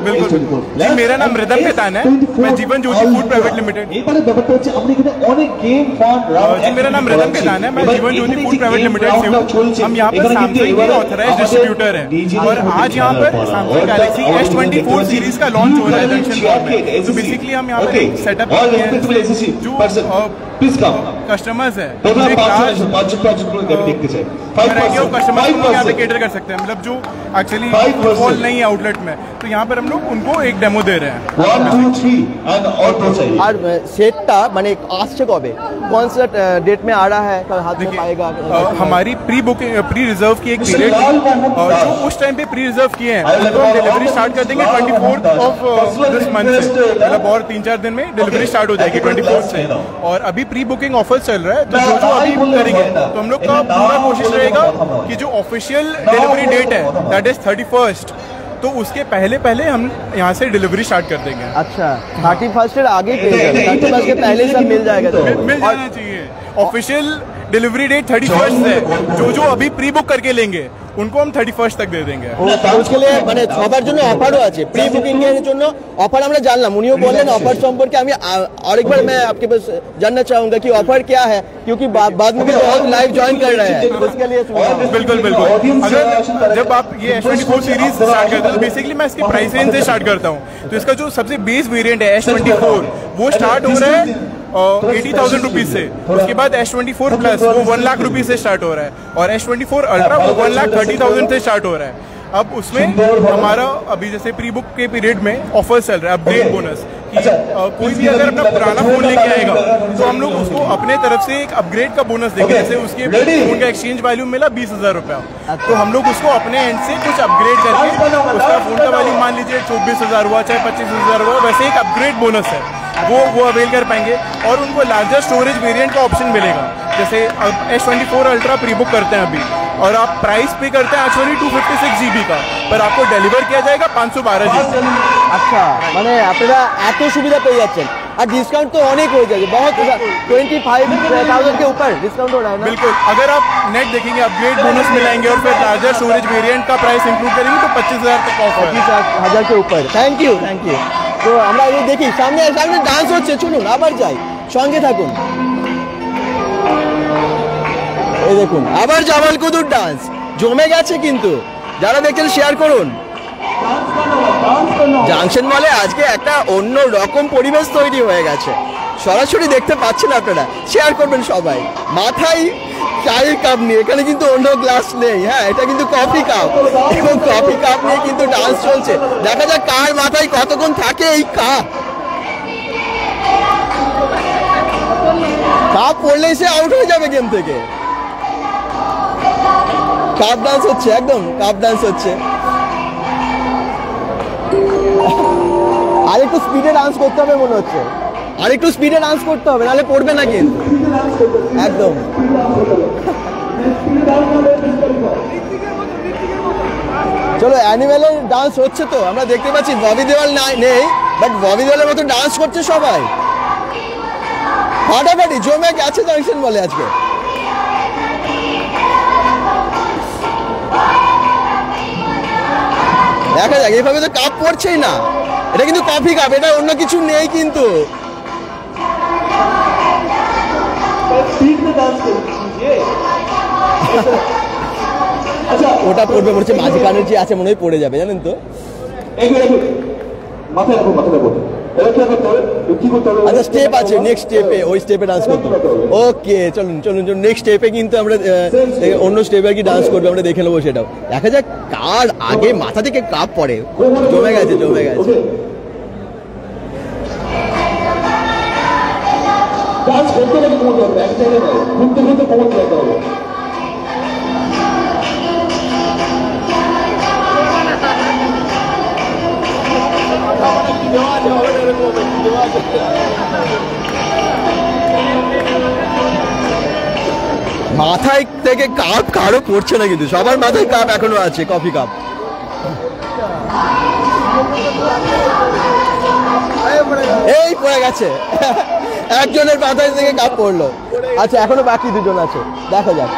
बिल्कुल जी। मेरा नाम रिदम केतान है, मैं Jeevan Jyoti food private limited. এবারে ব্যাপারটা হচ্ছে আমরা এখানে অনেক গেম ফান जी, मेरा नाम रिदम केतान है, मैं Jeevan Jyoti food private limited से हूँ। हम यहाँ पर सैमसंग के ऑथराइज्ड डिस्ट्रीब्यूटर हैं, और आज यहाँ पर सैमसंग गैलेक्सी S24 सीरीज का लॉन्च हो रहा है जंक्शन मॉल में। तो बेसिकली हम यहाँ पर एक सेटअप जो कस्टमर्स है, वैरायटी ऑफ कस्टमर्स को यहाँ पे कैटर कर सकते हैं, मतलब जो एक्चुअली फुटबॉल नहीं है आउटलेट में, तो यहाँ पर हम लोग उनको एक डेमो दे रहे हैं। और सेटটা মানে আসছে कब, कौन सा डेट में आ रहा है, कब हाथ में पाएगा? हमारी प्री रिजर्व की एक पीरियड थी, और जो उस टाइम पे प्री रिजर्व किए हैं उनको हम डिलीवरी स्टार्ट कर देंगे 24 ऑफ दिस मंथ से, मतलब और 3-4 दिन में डिलीवरी स्टार्ट हो जाएगी 24 से। और अभी प्री बुकिंग ऑफर चल रहा है, तो जो जो अभी बुक करेंगे तो हम लोग का पूरा कोशिश रहेगा कि जो ऑफिशियल डिलीवरी डेट है दैट इज 31st, तो उसके पहले हम यहाँ से डिलीवरी स्टार्ट कर देंगे। अच्छा 31st आगे 31st के पहले सब मिल जाएगा, तो मिल जाना चाहिए। ऑफिशियल डिलीवरी डेट 31st है, जो अभी प्री बुक करके लेंगे उनको हम 31st तक दे देंगे। उसके लिए মানে সবার জন্য অফারও আছে, প্রি বুকিং এর জন্য অফার আমরা জানলাম, উনিও বললেন অফার সম্পর্কে। আমি আরেকবার मैं आपके पास जानना चाहूंगा कि ऑफर क्या है, क्योंकि बाद में भी बहुत लाइव ज्वाइन कर रहे हैं, उसके लिए बिल्कुल बिल्कुल। अगर जब आप ये S24 सीरीज स्टार्ट करते हैं तो बेसिकली मैं इसकी प्राइस रेंज से स्टार्ट करता हूँ। तो इसका जो सबसे बेस वेरिएंट है S24 वो स्टार्ट हो रहा है 80,000 रुपीज से। उसके बाद S24 प्लस वो 1 लाख रुपीज से स्टार्ट हो रहा है, और S24 अल्ट्रा वो 1,30,000 से स्टार्ट हो रहा है। अब उसमें हमारा अभी जैसे प्री बुक के पीरियड में ऑफर चल रहा है अपग्रेड बोनस, कि कोई भी अगर अपना पुराना फोन लेके आएगा तो हम लोग उसको अपने तरफ से एक अपग्रेड का बोनस देंगे। जैसे उसके फोन का एक्सचेंज वैल्यू मिला 20,000 रुपया, तो हम लोग उसको अपने एंड से कुछ अपग्रेड करके उसका फोन का वैल्यू मान लीजिए 24,000 हुआ चाहे 25,000 हुआ, वैसे एक अपग्रेड बोनस है वो अवेल कर पाएंगे। और उनको लार्जर स्टोरेज वेरिएंट का ऑप्शन मिलेगा। जैसे S24 अल्ट्रा प्री बुक करते हैं अभी, और आप प्राइस पे करते हैं एक्चुअली 256 GB का, पर आपको डिलीवर किया जाएगा 512 GB। अच्छा মানে আপনারা এত সুবিধা পেয়ে যাচ্ছেন, আর ডিসকাউंट तो অনেক হয়ে যাবে, बहुत 25,000 के ऊपर डिस्काउंट हो रहा है ना। बिल्कुल, अगर आप नेट देखेंगे अपग्रेड बोनस मिलाएंगे और फिर लार्जर स्टोरेज वेरिएंट का प्राइस इंक्लूड करेंगे तो 25,000 तक ऑफ है। 25,000 के ऊपर। Thank you. তো আমরা এই দেখি সামনে ডান্স হচ্ছে, চলুন আবার যাই, সঙ্গে থাকুন। এই দেখুন আবার জামাল কুদুর ডান্স জমে গেছে, কিন্তু যারা দেখছেন শেয়ার করুন। জাংশন মলে আজকে একটা অন্য রকম পরিবেশ তৈরি হয়ে গেছে, সরাসরি দেখতে পাচ্ছেন আপনারা, শেয়ার করবেন সবাই। মাথায় চায়ের কাপ নিয়ে, এখানে কিন্তু অন্য গ্লাস নেই, হ্যাঁ এটা কিন্তু কফি কাপ, এবং কফি কাপ নিয়ে কিন্তু ডান্স চলছে। দেখা যাক কার মাথায় কতক্ষণ থাকে এই কাপ। কাপ পড়লেই সে আউট হয়ে যাবে গেম থেকে। কাপ ডান্স হচ্ছে, একদম কাপ ডান্স হচ্ছে। আর একটু স্পিডে ডান্স করতে হবে মনে হচ্ছে, আর একটু স্পিডে ডান্স করতে হবে, নাহলে পড়বে না কিন্তু একদম। চলো অ্যানিমেলের ডান্স হচ্ছে, তো আমরা দেখতে পাচ্ছি ববি দেওয়াল নেই, বাট ববি দেওয়ালের মতো ডান্স করছে সবাই, ফাটাফাটি জমে গেছে জাংশন বলে আজকে। দেখা যাক, এইভাবে তো কাপ পড়ছেই না, এটা কিন্তু কফি কাপ, এটা অন্য কিছু নেই কিন্তু। ওটা পড়বে মনে হচ্ছে, মাঝখানের যে আছে মনে হয় পড়ে যাবে, জানেন তো। আচ্ছা স্টেপ আছে, নেক্সট স্টেপে ওই স্টেপে ডান্স করতে হবে। ওকে চলুন চলুন চলুন, নেক্সট স্টেপে কিন্তু আমরা অন্য স্টেপে আর কি ডান্স করবে, আমরা দেখে নেবো সেটাও। দেখা যাক কার আগে মাথা থেকে কাপ পড়ে। জমে গেছে জমে গেছে। ডান্স করতে গেলে কোমর লাগবে, এক জায়গায় নয়, ঘুরতে ঘুরতে কোমর লাগতে হবে। মাথায় থেকে কাপ কারো পড়ছে না, কিন্তু সবার মাথায় কাপ এখনো আছে, কফি কাপ। এই পড়ে গেছে, একজনের মাথায় থেকে কাপ পড়লো। আচ্ছা এখনো বাকি দুজন আছে, দেখা যাক।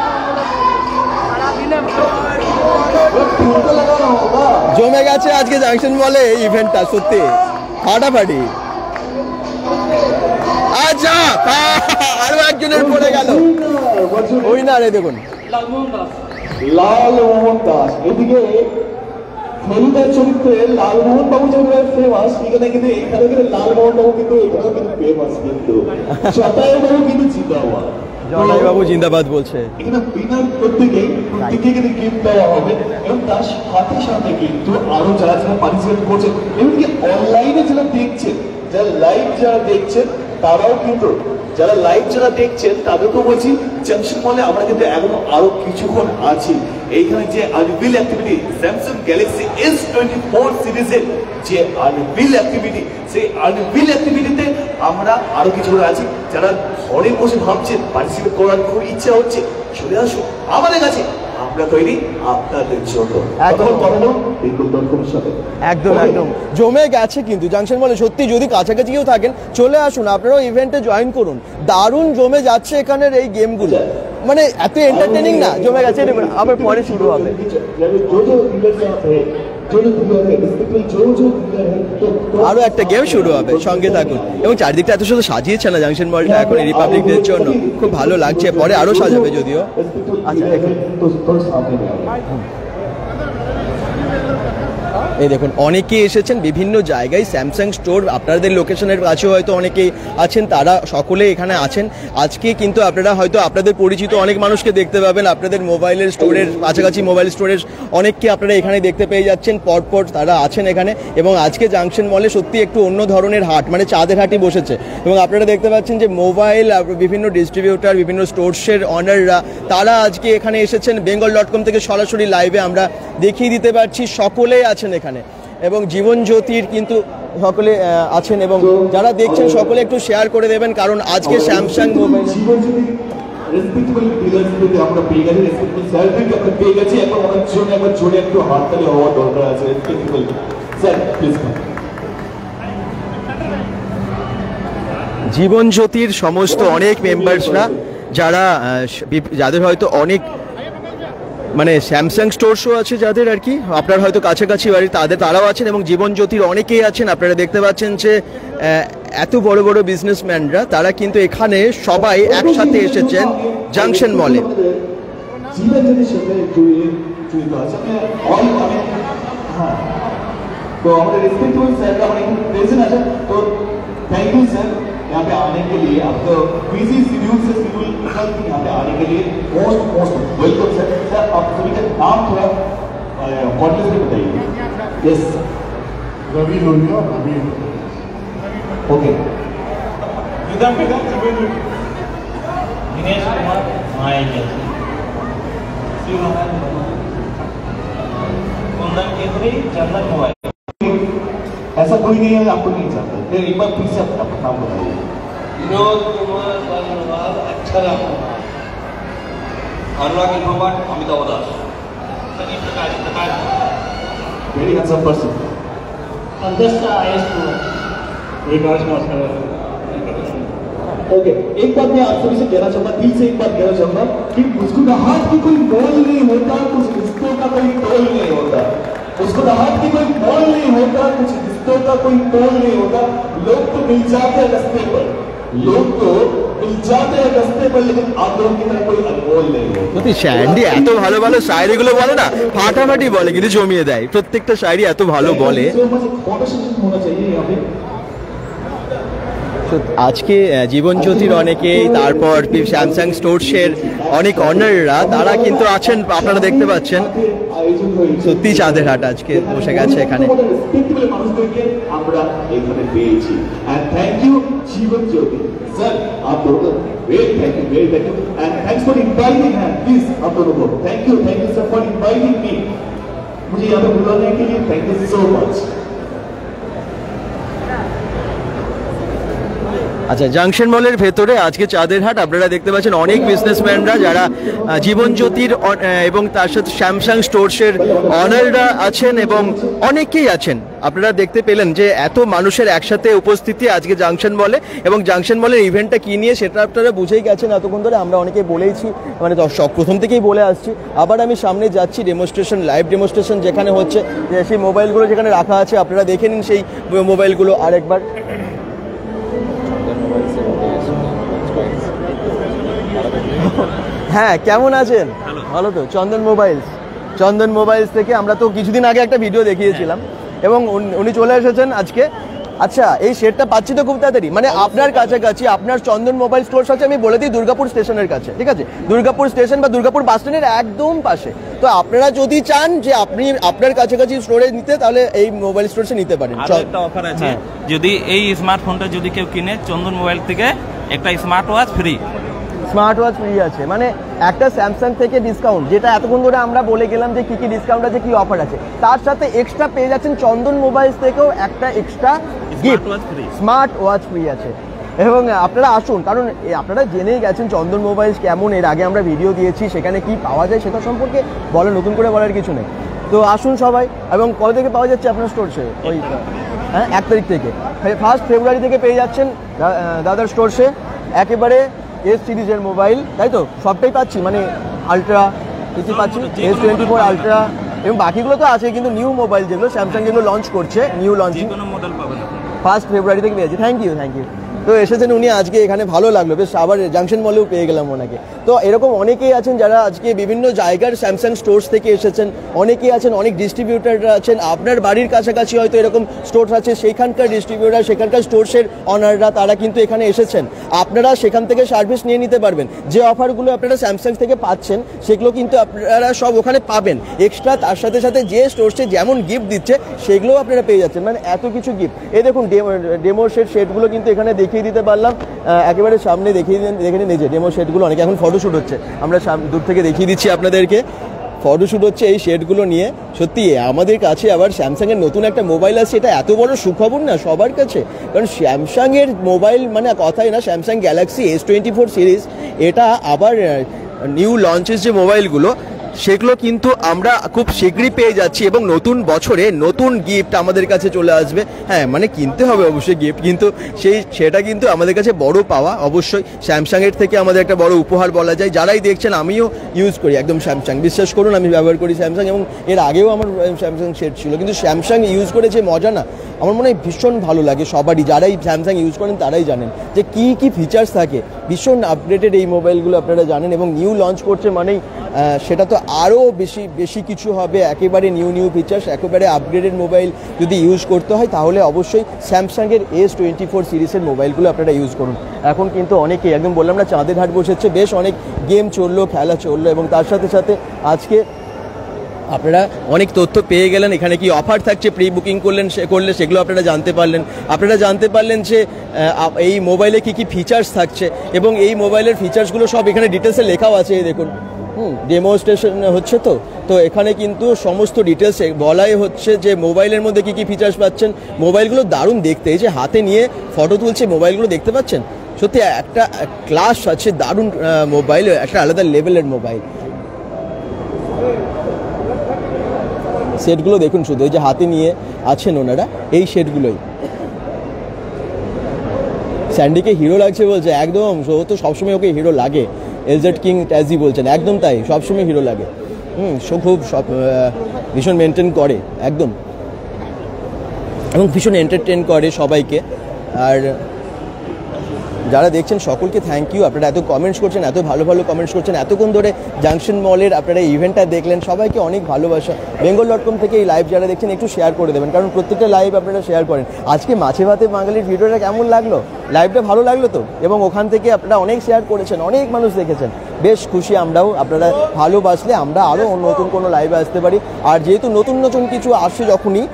জমে গেছে আজকে জাংশন মলে এই ইভেন্টটা, সত্যি ফাটাফাটি। আচ্ছা আরো একজনের পড়ে গেল, ওই না রে দেখুন লালমোহন দাস। এদিকে ফেলুদার চরিত্রে লালমোহন বাবু যেভাবে ফেমাস, এখানে কিন্তু এখানে কিন্তু লালমোহন বাবু কিন্তু এখানে কিন্তু ফেমাস, কিন্তু চটাই বাবু কিন্তু জিন্দাবাদ, জটাই বাবু জিন্দাবাদ বলছে। এখানে বিনার প্রত্যেকে কিন্তু গিফট দেওয়া হবে, এবং তার সাথে সাথে কিন্তু আরো যারা যারা পার্টিসিপেট করছেন, এমনকি অনলাইনে যারা দেখছেন, যারা লাইভ যারা দেখছেন, তারাও কিন্তু যারা লাইভ যারা দেখছেন তাদেরকেও বলছি জাংশন মলে আমরা কিন্তু এখনো আরো কিছুক্ষণ আছি। এইখানে যে anvil activity Samsung Galaxy S24 সিরিজের যে আনভিল অ্যাক্টিভিটি, সেই আনভিল অ্যাক্টিভিটিতে আমরা আরো কিছুক্ষণ আছি। যারা ঘরে বসে ভাবছেন পার্টিসিপেট করার খুব ইচ্ছা হচ্ছে, চলে আসুন আমাদের কাছে, আমরা তৈরি আপনাদের জন্য। একদম একদম জমে গেছে কিন্তু জাংশন মলে। সত্যি যদি কাছাকাছি কেউ থাকেন চলে আসুন, আপনারাও ইভেন্টে জয়েন করুন। দারুণ জমে যাচ্ছে এখানের এই গেমগুলো, মানে এত এন্টারটেনিং না, জমে গেছে। আবার পরে শুরু হবে। আরো একটা গেম শুরু হবে, সঙ্গে থাকুন। এবং চারদিকটা এত শুধু সাজিয়েছে না জাংশন মলটা এখন রিপাবলিক ডের জন্য, খুব ভালো লাগছে। পরে আরো সাজাবে যদিও। আচ্ছা এই দেখুন অনেকেই এসেছেন বিভিন্ন জায়গায়, স্যামসাং স্টোর আপনাদের লোকেশনের কাছেও হয়তো অনেকেই আছেন, তারা সকলে এখানে আছেন আজকে। কিন্তু আপনারা হয়তো আপনাদের পরিচিত অনেক মানুষকে দেখতে পাবেন, আপনাদের মোবাইলের স্টোরের কাছাকাছি মোবাইল স্টোরের অনেককে আপনারা এখানে দেখতে পেয়ে যাচ্ছেন, পরপর তারা আছেন এখানে। এবং আজকে জাংশন মলে সত্যি একটু অন্য ধরনের হাট, মানে চাঁদের হাটই বসেছে। এবং আপনারা দেখতে পাচ্ছেন যে মোবাইল বিভিন্ন ডিস্ট্রিবিউটার, বিভিন্ন স্টোরসের অনাররা তারা আজকে এখানে এসেছেন। bengal.com থেকে সরাসরি লাইভে আমরা দেখিয়ে দিতে পারছি, সকলেই আছেন এখানে। এবং জীবন জ্যোতির কিন্তু সকলে আছেন, এবং যারা দেখছেন সকলে একটু শেয়ার করে দেবেন, কারণ আজকে স্যামসাং মোবাইল রেসপেক্টেবল ডিলারশিপে আমরা পেয়ে গেছি, রেসপেক্টেবল স্যালারিকে আমরা পেয়ে গেছি। এখন ওনার জন্য একবার জোরে একটু হাততালি হওয়া দরকার আছে। Respectable sir please. জীবন জ্যোতির সমস্ত অনেক মেম্বার্সরা যাদের হয়তো অনেক মানে স্যামসাং স্টোরসও আছে যাদের আর কি আপনার হয়তো কাছাকাছি বাড়ি, তারাও আছেন। এবং জীবন জ্যোতির অনেকেই আছেন। আপনারা দেখতে পাচ্ছেন যে এত বড় বড় বিজনেসম্যানরা তারা কিন্তু এখানে সবাই একসাথে এসেছেন জাংশন মলে। জীবন জ্যোতির সাথে জড়িত আছে तो हमारे रिस्पेक्टेबल सर का हमारे प्रेजेंट है। तो थैंक यू सर यहाँ पे आने के लिए, आपका बिजी शेड्यूल से शेड्यूल निकल के यहाँ पे आने के लिए मोस्ट वेलकम सर। सर आप सभी का नाम थोड़ा कॉन्टेक्ट में बताइए। यस रवि लोहिया। ओके दिनेश कुमार माया, कुंदन केसरी, चंदन मोबाइल। ऐसा कोई नहीं है आपको नहीं जानता, फिर एक बार फिर से अपना नाम बताइए। विनोद कुमार बलवाल, अक्षरा कुमार, अनुराग इन्फोमार्ट, अमिताभ दास, सनी प्रकाश, वेरी हैंडसम पर्सन। अंतस्था आयस कुमार, विकास नमस्कार। ओके एक बात मैं आप सभी से कहना चाहूंगा, दिल से एक बात कहना चाहूंगा कि मुस्कुराहट की कोई मोल नहीं होता, कुछ रिश्तों का कोई तोल नहीं होता। मुस्कुराहट की कोई मोल नहीं होता, कुछ रिश्तों का कोई तोल नहीं होता। लोग तो मिल जाते हैं रास्ते पर, लोग तो मिल जाते हैं रास्ते पर, लेकिन आप लोगों की तरह कोई अनमोल नहीं होता। সত্যি স্যান্ডি এত ভালো ভালো শায়রিগুলো বলে না, ফাটাফাটি বলে কিন্তু জমিয়ে দেয়। প্রত্যেকটা শায়রি এত ভালো বলে। फोटो सेशन होना चाहिए यहाँ पे। আজকে জীবন জ্যোতির অনেকেই, তারপর স্যামসাং স্টোরসের অনেক অনাররা তারা কিন্তু আছেন, আপনারা দেখতে পাচ্ছেন। সত্যি চাঁদের হাট আজকে বসে গেছে এখানে। আমরা এখানে পেয়েছি। And thank you Jiban Jyoti sir, आप लोगों को very thank you and thanks for inviting है। प्लीज आप लोगों को thank you sir for inviting me, मुझे यहाँ पे बुलाने के लिए थैंक यू सो मच। আচ্ছা জাংশন মলের ভেতরে আজকে চাঁদের হাট আপনারা দেখতে পাচ্ছেন অনেক বিজনেসম্যানরা যারা জীবন জ্যোতির এবং তার সাথে স্যামসাং স্টোরসের অনাররা আছেন এবং অনেকেই আছেন। আপনারা দেখতে পেলেন যে এত মানুষের একসাথে উপস্থিতি আজকে জাংশন মলে, এবং জাংশন মলের ইভেন্টটা কী নিয়ে সেটা আপনারা বুঝেই গেছেন এতক্ষণ ধরে। আমরা অনেকে বলেইছি, মানে প্রথম থেকেই বলে আসছি। আবার আমি সামনে যাচ্ছি ডেমনস্ট্রেশন, লাইভ ডেমনস্ট্রেশন যেখানে হচ্ছে, সেই মোবাইলগুলো যেখানে রাখা আছে আপনারা দেখে নিন সেই মোবাইলগুলো আরেকবার। হ্যাঁ কেমন আছেন? ভালো তো। চন্দন মোবাইলস থেকে আমরা তো কিছুদিন আগে একটা ভিডিও দেখিয়েছিলাম এবং উনি চলে এসেছেন আজকে। আচ্ছা এই শেডটা পাচ্ছি তো খুব তাড়াতাড়ি, মানে আপনার কাছাকাছি আপনার চন্দন মোবাইল স্টোর আছে, আমি বলে দিই দুর্গাপুর স্টেশনের কাছে, ঠিক আছে, দুর্গাপুর স্টেশন বা দুর্গাপুর বাস স্ট্যান্ডের একদম পাশে। তো আপনারা যদি চান যে আপনি আপনার কাছাকাছি স্টোরে নিতে, তাহলে এই মোবাইল স্টোরে নিতে পারেন। একটা অফার আছে, যদি এই স্মার্টফোনটা যদি কেউ কিনে চন্দন মোবাইল থেকে একটা smart watch free. Smart watch free আছে, মানে একটা স্যামসাং থেকে ডিসকাউন্ট, যেটা এতক্ষণ ধরে আমরা বলে গেলাম যে কি কি ডিসকাউন্ট আছে, কি অফার আছে, তার সাথে এক্সট্রা পেয়ে যাচ্ছেন চন্দন মোবাইলস থেকেও একটা extra gift, smart watch free আছে। এবং আপনারা আসুন, কারণ আপনারা জেনেই গেছেন চন্দন মোবাইলস কেমন, এর আগে আমরা ভিডিও দিয়েছি, সেখানে কি পাওয়া যায় সেটা সম্পর্কে নতুন করে বলার কিছু নেই। তো আসুন সবাই। এবং কবে থেকে পাওয়া যাচ্ছে আপনার স্টোরসে? ওই 1 তারিখ থেকে, 1 ফেব্রুয়ারি থেকে পেয়ে যাচ্ছেন দাদার স্টোরসে একেবারে এস সিরিজের মোবাইল, তাই তো? সবটাই পাচ্ছি, মানে আলট্রা কিছু পাচ্ছি, S24 আলট্রা এবং বাকিগুলো তো আছে, কিন্তু নিউ মোবাইল যেগুলো স্যামসাং যেগুলো লঞ্চ করছে, নিউ লঞ্চিং, 1 ফেব্রুয়ারি থেকে পেয়েছি। Thank you. তো এসেছেন উনি আজকে এখানে, ভালো লাগলো বেশ, আবার জাংশন মলেও পেয়ে গেলাম ওনাকে। তো এরকম অনেকেই আছেন যারা আজকে বিভিন্ন জায়গার স্যামসাং স্টোর্স থেকে এসেছেন, অনেকেই আছেন, অনেক ডিস্ট্রিবিউটাররা আছেন, আপনার বাড়ির কাছাকাছি হয়তো এরকম স্টোর্স আছে, সেখানকার ডিস্ট্রিবিউটার, সেখানকার স্টোর্সের অনাররা, তারা কিন্তু এখানে এসেছেন। আপনারা সেখান থেকে সার্ভিস নিয়ে নিতে পারবেন। যে অফারগুলো আপনারা স্যামসাং থেকে পাচ্ছেন সেগুলো কিন্তু আপনারা সব ওখানে পাবেন এক্সট্রা, তার সাথে সাথে যে স্টোর্সে যেমন গিফট দিচ্ছে সেগুলোও আপনারা পেয়ে যাচ্ছেন, মানে এত কিছু গিফট। এই দেখুন ডেমো সেটগুলো কিন্তু এখানে দেখিয়ে দিতে পারলাম, একেবারে সামনে দেখে নিন, এই যে ডেমো সেটগুলো, অনেকে এখন ফটোশ্যুট হচ্ছে, আমরা দূর থেকে দেখিয়ে দিচ্ছি আপনাদেরকে, ফটোশ্যুট হচ্ছে এই সেটগুলো নিয়ে। সত্যি আমাদের কাছে আবার স্যামসাংয়ের নতুন একটা মোবাইল আছে, এটা এত বড় সুখবর না সবার কাছে, কারণ স্যামসাংয়ের মোবাইল মানে কথাই না, স্যামসাং গ্যালাক্সি S24 সিরিজ, এটা আবার নিউ লঞ্চেস যে মোবাইলগুলো সেগুলো কিন্তু আমরা খুব শীঘ্রই পেয়ে যাচ্ছি, এবং নতুন বছরে নতুন গিফট আমাদের কাছে চলে আসবে। হ্যাঁ, মানে কিনতে হবে অবশ্যই গিফট, কিন্তু সেটা কিন্তু আমাদের কাছে বড় পাওয়া, অবশ্যই স্যামসাংয়ের থেকে আমাদের একটা বড় উপহার বলা যায়। যারাই দেখছেন, আমিও ইউজ করি একদম স্যামসাং, বিশ্বাস করুন আমি ব্যবহার করি স্যামসাং, এবং এর আগেও আমার স্যামসাং সেট ছিল, কিন্তু স্যামসাং ইউজ করে যে মজা না, আমার মনে হয় ভীষণ ভালো লাগে সবারই, যারাই স্যামসাং ইউজ করেন তারাই জানেন যে কি কি ফিচার্স থাকে। ভীষণ আপডেটেড এই মোবাইলগুলো, আপনারা জানেন, এবং নিউ লঞ্চ করছে মানেই সেটা তো আরও বেশি কিছু হবে, একেবারে নিউ ফিচার্স, একেবারে আপগ্রেডেড মোবাইল যদি ইউজ করতে হয় তাহলে অবশ্যই স্যামসাংয়ের S24 সিরিজের মোবাইলগুলো আপনারা ইউজ করুন। এখন কিন্তু অনেকেই, একদম বললাম না, চাঁদের হাট বসেছে, বেশ অনেক গেম চললো, খেলা চললো, এবং তার সাথে সাথে আজকে আপনারা অনেক তথ্য পেয়ে গেলেন। এখানে কি অফার থাকছে, প্রি বুকিং করলে সেগুলো আপনারা জানতে পারলেন যে এই মোবাইলে কি কি ফিচার্স থাকছে, এবং এই মোবাইলের ফিচার্সগুলো সব এখানে ডিটেলসে লেখাও আছে। দেখুন ডেমনস্ট্রেশন হচ্ছে, তো এখানে কিন্তু সমস্ত ডিটেলস বলাই হচ্ছে যে মোবাইলের মধ্যে কি কি ফিচার্স পাচ্ছেন। মোবাইলগুলো দারুণ দেখতে, এই যে হাতে নিয়ে ফটো তুলছে, মোবাইলগুলো দেখতে পাচ্ছেন, সত্যি একটা ক্লাস আছে, দারুণ মোবাইল, একটা আলাদা লেভেলের মোবাইল। সেটগুলো দেখুন, শুধু এই যে হাতে নিয়ে আছেন ওনারা, এই সেটগুলোই। স্যান্ডিকে হিরো লাগছে বলছে, একদম, ও তো সবসময় ওকে হিরো লাগে, LZ কিং ট্যাজি বলছেন, একদম তাই, সবসময় হিরো লাগে। সো খুব ভীষণ মেনটেন করে একদম, এবং ভীষণ এন্টারটেন করে সবাইকে। আর যারা দেখছেন সকলকে থ্যাংক ইউ, আপনারা এত কমেন্টস করছেন, এত ভালো কমেন্টস করছেন, এতক্ষণ ধরে জাংশন মলের আপনারা ইভেন্টটা দেখলেন, সবাইকে অনেক ভালোবাসা। bengal.com থেকে এই লাইভ যারা দেখছেন একটু শেয়ার করে দেবেন, কারণ প্রত্যেকটা লাইভ আপনারা শেয়ার করেন। আজকে মাছে ভাতে বাঙালির ভিডিওটা কেমন লাগলো, লাইভটা ভালো লাগলো তো? এবং ওখান থেকে আপনারা অনেক শেয়ার করেছেন, অনেক মানুষ দেখেছেন, বেশ খুশি আমরাও। আপনারা ভালোবাসলে আমরা আরও নতুন কোনো লাইভে আসতে পারি। আর যেহেতু নতুন কিছু আসে, যখনই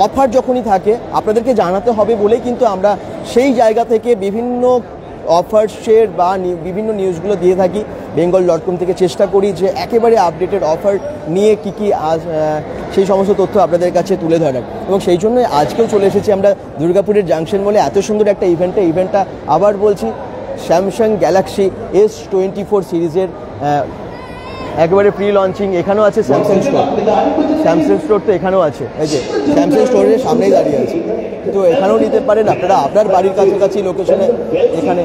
অফার যখনই থাকে আপনাদেরকে জানাতে হবে বলেই কিন্তু আমরা সেই জায়গা থেকে বিভিন্ন অফার শেয়ার বা বিভিন্ন নিউজগুলো দিয়ে থাকি। bengal.com থেকে চেষ্টা করি যে একেবারে আপডেটেড অফার নিয়ে কী সেই সমস্ত তথ্য আপনাদের কাছে তুলে ধরার, এবং সেই জন্য আজকেও চলে এসেছি আমরা দুর্গাপুরের জাংশন মলে এত সুন্দর একটা ইভেন্টটা আবার বলছি, স্যামসাং গ্যালাক্সি S24 সিরিজের একেবারে প্রি লঞ্চিং। এখানেও আছে স্যামসাং স্টোর, তো এখানেও আছে, এই যে স্যামসাং স্টোরের সামনেই দাঁড়িয়ে আছে, তো এখানেও নিতে পারেন আপনারা আপনার বাড়ির কাছাকাছি লোকেশনে, এখানে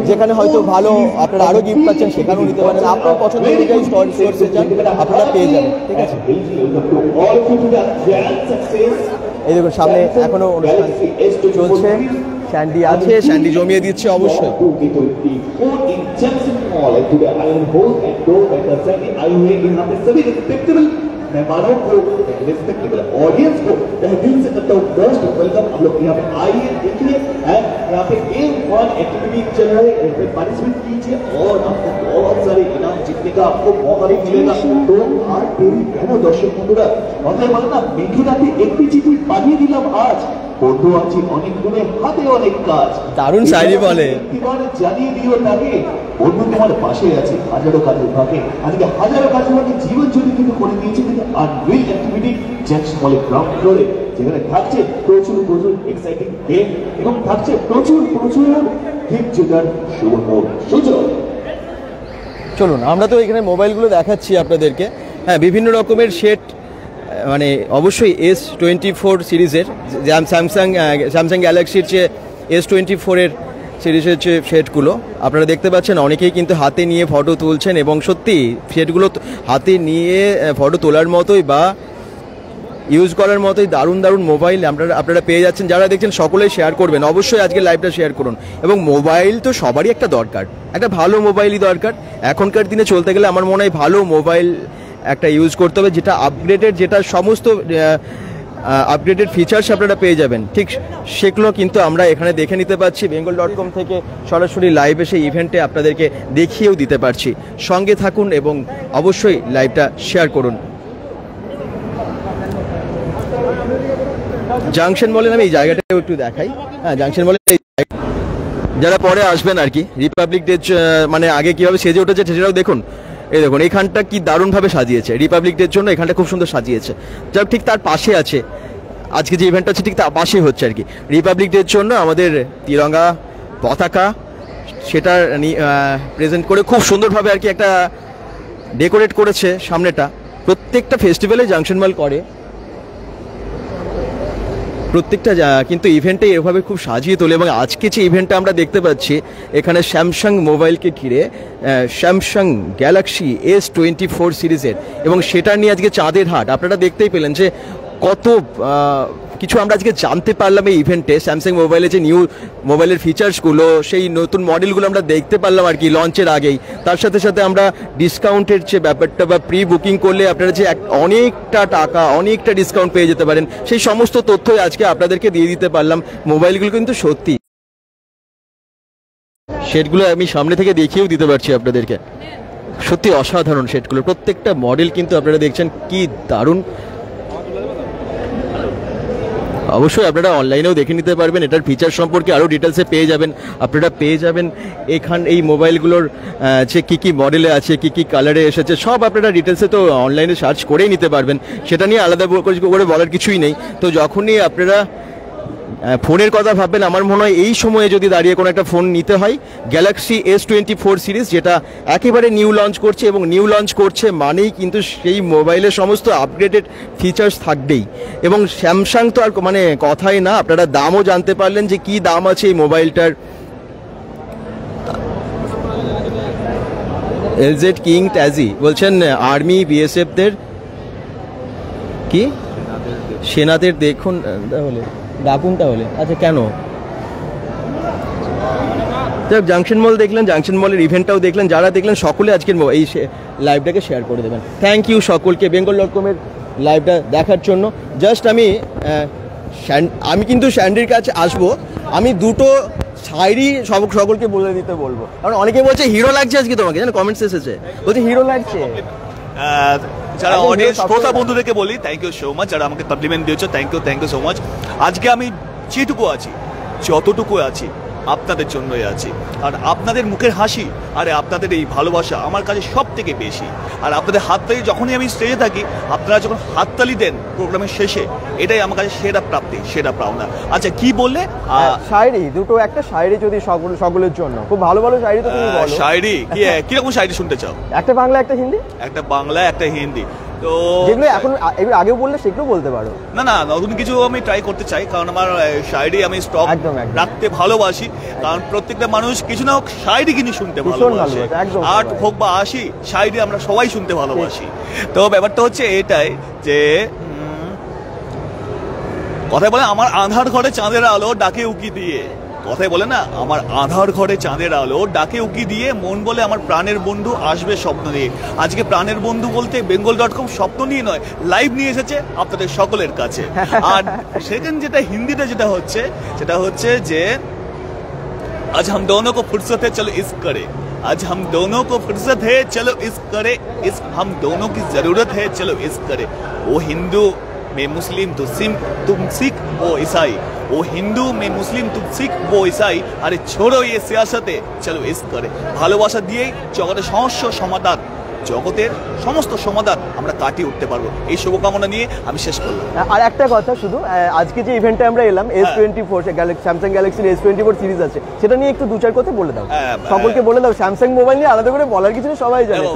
যেখানে হয়তো ভালো আপনারা আরও গিফট পাচ্ছেন সেখানেও নিতে পারেন। আপনার পছন্দ অনুযায়ী স্টোরসে যান, আপনারা পেয়ে যাবেন, ঠিক আছে। এই দেখুন সামনে এখনো অনুষ্ঠান চলছে, স্যান্ডি আছে, স্যান্ডি জমিয়ে দিচ্ছে অবশ্যই। मेहमानों को, रिस्पेक्टेबल ऑडियंस को तहे दिल से करता हूँ मोस्ट वेलकम। आप लोग यहाँ पे आइए, साथ एक फन एक्टिविटी चल रहा है, इसमें पार्टिसिपेट कीजिए और आपको बहुत सारे इनाम जीतने का आपको मौका भी मिलेगा। तो আর দেরি কেন দর্শক বন্ধুরা, কথায় বলে না মেঘে রাতে একটি চিঠি পাঠিয়ে দিলাম আজ, বন্ধু আছে অনেক গুণে হাতে অনেক কাজ। দারুণ শায়রি বলে। একবার জানিয়ে দিও তাকে বন্ধু তোমার পাশে আছে হাজারো কাজের ফাঁকে। আজকে হাজারো কাজের ফাঁকে জীবন জুড়ে কিন্তু করে দিয়েছে কিন্তু আনরিল অ্যাক্টিভিটি জ্যাকসন মলের গ্রাউন্ড ফ্লোরে, যেখানে থাকছে প্রচুর প্রচুর এক্সাইটিং গেম এবং থাকছে প্রচুর প্রচুর গিফট জেতার সুযোগ। চলুন আমরা তো এখানে মোবাইলগুলো দেখাচ্ছি আপনাদেরকে। হ্যাঁ, বিভিন্ন রকমের সেট, মানে অবশ্যই S24 সিরিজের, স্যামসাং গ্যালাক্সির যে S24 সিরিজের যে সেটগুলো আপনারা দেখতে পাচ্ছেন, অনেকেই কিন্তু হাতে নিয়ে ফটো তুলছেন এবং সত্যি সেটগুলো হাতে নিয়ে ফটো তোলার মতোই বা ইউজ করার মতোই দারুণ দারুণ মোবাইল আপনারা পেয়ে যাচ্ছেন। যারা দেখছেন সকলেই শেয়ার করবেন, অবশ্যই আজকে লাইভটা শেয়ার করুন। এবং মোবাইল তো সবারই একটা দরকার, একটা ভালো মোবাইলই দরকার। এখনকার দিনে চলতে গেলে আমার মনে হয় ভালো মোবাইল একটা ইউজ করতে হবে, যেটা আপগ্রেডেড, যেটা সমস্ত আপগ্রেডেড ফিচার্স আপনারা পেয়ে যাবেন। ঠিক সেগুলো কিন্তু আমরা এখানে দেখে নিতে পারছি, bengal.com থেকে সরাসরি লাইভ এসে ইভেন্টে আপনাদেরকে দেখিয়েও দিতে পারছি। সঙ্গে থাকুন এবং অবশ্যই লাইভটা শেয়ার করুন। জাংশন মলে আমি এই জায়গাটাও একটু দেখাই। হ্যাঁ, জাংশন মলে যারা পরে আসবেন আর কি, রিপাবলিক ডে মানে আগে কীভাবে সেজে উঠেছে সেটাও দেখুন। এই দেখুন এখানটা কি দারুণভাবে সাজিয়েছে, রিপাবলিক ডের জন্য এখানটা খুব সুন্দর সাজিয়েছে। যা ঠিক তার পাশে আছে, আজকে যে ইভেন্টটা আছে ঠিক তার পাশেই হচ্ছে আর কি। রিপাবলিক ডের জন্য আমাদের তিরঙ্গা পতাকা সেটা প্রেজেন্ট করে খুব সুন্দরভাবে আর কি একটা ডেকোরেট করেছে সামনেটা। প্রত্যেকটা ফেস্টিভ্যালে জাংশন মল করে, প্রত্যেকটা কিন্তু ইভেন্টে এভাবে খুব সাজিয়ে তোলে। এবং আজকে যে ইভেন্টটা আমরা দেখতে পাচ্ছি এখানে স্যামসাং মোবাইলকে ঘিরে, স্যামসাং গ্যালাক্সি S24 সিরিজের, এবং সেটা নিয়ে আজকে চাঁদের হাট। আপনারা দেখতেই পেলেন যে কত কিছু আমরা আজকে জানতে পারলাম এই ইভেন্টে। স্যামসাং মোবাইলে যে নিউ মোবাইলের ফিচার্সগুলো, সেই নতুন মডেলগুলো আমরা দেখতে পারলাম আর কি লঞ্চের আগেই। তার সাথে সাথে আমরা ডিসকাউন্টের যে ব্যাপারটা বা প্রি বুকিং করলে আপনারা যে অনেকটা টাকা, অনেকটা ডিসকাউন্ট পেয়ে যেতে পারেন, সেই সমস্ত তথ্যই আজকে আপনাদেরকে দিয়ে দিতে পারলাম। মোবাইলগুলো কিন্তু সত্যি সেটগুলো আমি সামনে থেকে দেখিয়েও দিতে পারছি আপনাদেরকে, সত্যি অসাধারণ সেটগুলো। প্রত্যেকটা মডেল কিন্তু আপনারা দেখছেন কি দারুণ। অবশ্যই আপনারা অনলাইনেও দেখে নিতে পারবেন, এটার ফিচার সম্পর্কে আরও ডিটেলসে পেয়ে যাবেন। আপনারা পেয়ে যাবেন এই মোবাইলগুলোর যে কী কী মডেলে আছে, কী কী কালারে এসেছে, সব আপনারা ডিটেলসে তো অনলাইনে সার্চ করেই নিতে পারবেন। সেটা নিয়ে আলাদা করে বলার কিছুই নেই। তো যখনই আপনারা ফোনের কথা ভাববেন, আমার মনে হয় এই সময়ে যদি দাঁড়িয়ে কোনো একটা ফোন নিতে হয়, গ্যালাক্সি S24 সিরিজ যেটা একেবারে নিউ লঞ্চ করছে, এবং নিউ লঞ্চ করছে মানেই কিন্তু সেই মোবাইলের সমস্ত আপগ্রেডেড ফিচার্স থাকবেই। এবং স্যামসাং তো আর মানে কথাই না, আপনারা দামও জানতে পারলেন যে কি দাম আছে এই মোবাইলটার। LZ কিং ট্যাজি বলছেন আর্মি বিএসএফদের কি সেনাদের দেখুন তাহলে ডাকুন তাহলে। আচ্ছা, কেন? জাংশন মল দেখলেন, জাংশন মলের ইভেন্টটাও দেখলেন, যারা দেখলেন সকলে আজকের এই লাইভটাকে শেয়ার করে দেবেন। থ্যাংক ইউ সকলকে bengal.com-এর লাইভটা দেখার জন্য। জাস্ট আমি কিন্তু স্যান্ডির কাছে আসবো, আমি দুটো শায়রি সকলকে বলে দিতে বলবো, কারণ অনেকে বলছে হিরো লাগছে আজকে তোমাকে, জানো কমেন্টস এসেছে, বলছে হিরো লাগছে। যারা অডিয়েন্স শ্রোতা বন্ধুদেরকে বলি থ্যাংক ইউ সো মাচ, যারা আমাকে কমপ্লিমেন্ট দিয়েছো থ্যাংক ইউ সো মাচ। আজকে আমি যেটুকু আছি, যতটুকু আছি, আপনাদের জন্যই আছি। আর আপনাদের মুখের হাসি আর আপনাদের এই ভালোবাসা আমার কাছে সব থেকে বেশি। আর আপনাদের হাততালি যখনই আমি স্টেজে থাকি, আপনারা যখন হাততালি দেন প্রোগ্রামের শেষে, এটাই আমার কাছে সেরা প্রাপ্তি, সেরা পাওনা। আচ্ছা, কি বললে? শায়রি দুটো, একটা শায়রি যদি সকলের জন্য, খুব ভালো ভালো শায়রি তো তুমি বলো। শায়রি কিরকম শায়রি শুনতে চাও? একটা বাংলা, একটা হিন্দি। একটা বাংলা, একটা হিন্দি। তো যেগুলো এখন আগেও বললে সেগুলো বলতে পারো। না, নতুন কিছু আমি ট্রাই করতে চাই, কারণ আমার শায়রি আমি স্টক রাখতে ভালোবাসি। কারণ প্রত্যেকটা মানুষ কিছু না হোক শায়রি কিনে শুনতে ভালোবাসে। আর্ট হোক বা আসি, শায়রি আমরা সবাই শুনতে ভালোবাসি। তো ব্যাপারটা হচ্ছে এটাই যে কথায় বলে আমার আঁধার ঘরে চাঁদের আলো ডাকে উকি দিয়ে, কথাই বলে না, আমার আধার ঘরে চাঁদের আলো ডাকে উকি দিয়ে, মন বলে আমার প্রাণের বন্ধু আসবে স্বপ্ন নিয়ে। আজকে প্রাণের বন্ধু বলতে bengal.com স্বপ্ন নিয়ে নয়, লাইভ নিয়ে এসেছে আপনাদের সকলের কাছে। আর সেকেন্ড যেটা হিন্দিতে যেটা হচ্ছে সেটা হচ্ছে যে आज हम दोनों को फुर्सत है चलो इस करे, आज हम दोनों को फुर्सत है चलो इस करे, इस हम दोनों की जरूरत है चलो इस करे। वो हिंदू मैं मुस्लिम तुम सिख वो ईसाई, वो हिंदू मैं मुসলিম তুম শিখ वो ईसाई, আরে ছোড়ো ये সিয়াসতে চলো ইস করে। ভালোবাসা দিয়েই জগতের সমস্যা সমাধান, জগতের সমস্ত সমাধান আমরা কাটিয়ে উঠতে পারবো, এই শুভকামনা নিয়ে আমি শেষ করলাম। আর একটা কথা শুধু, আজকে যে ইভেন্টে আমরা এলাম S24 স্যামসাং গ্যালাক্সির S24 সিরিজ আছে, সেটা নিয়ে একটু দু চার কথা বলে দাও, সকলকে বলে দাও। স্যামসাং মোবাইল নিয়ে আলাদা করে বলার কিছু সবাই জানে।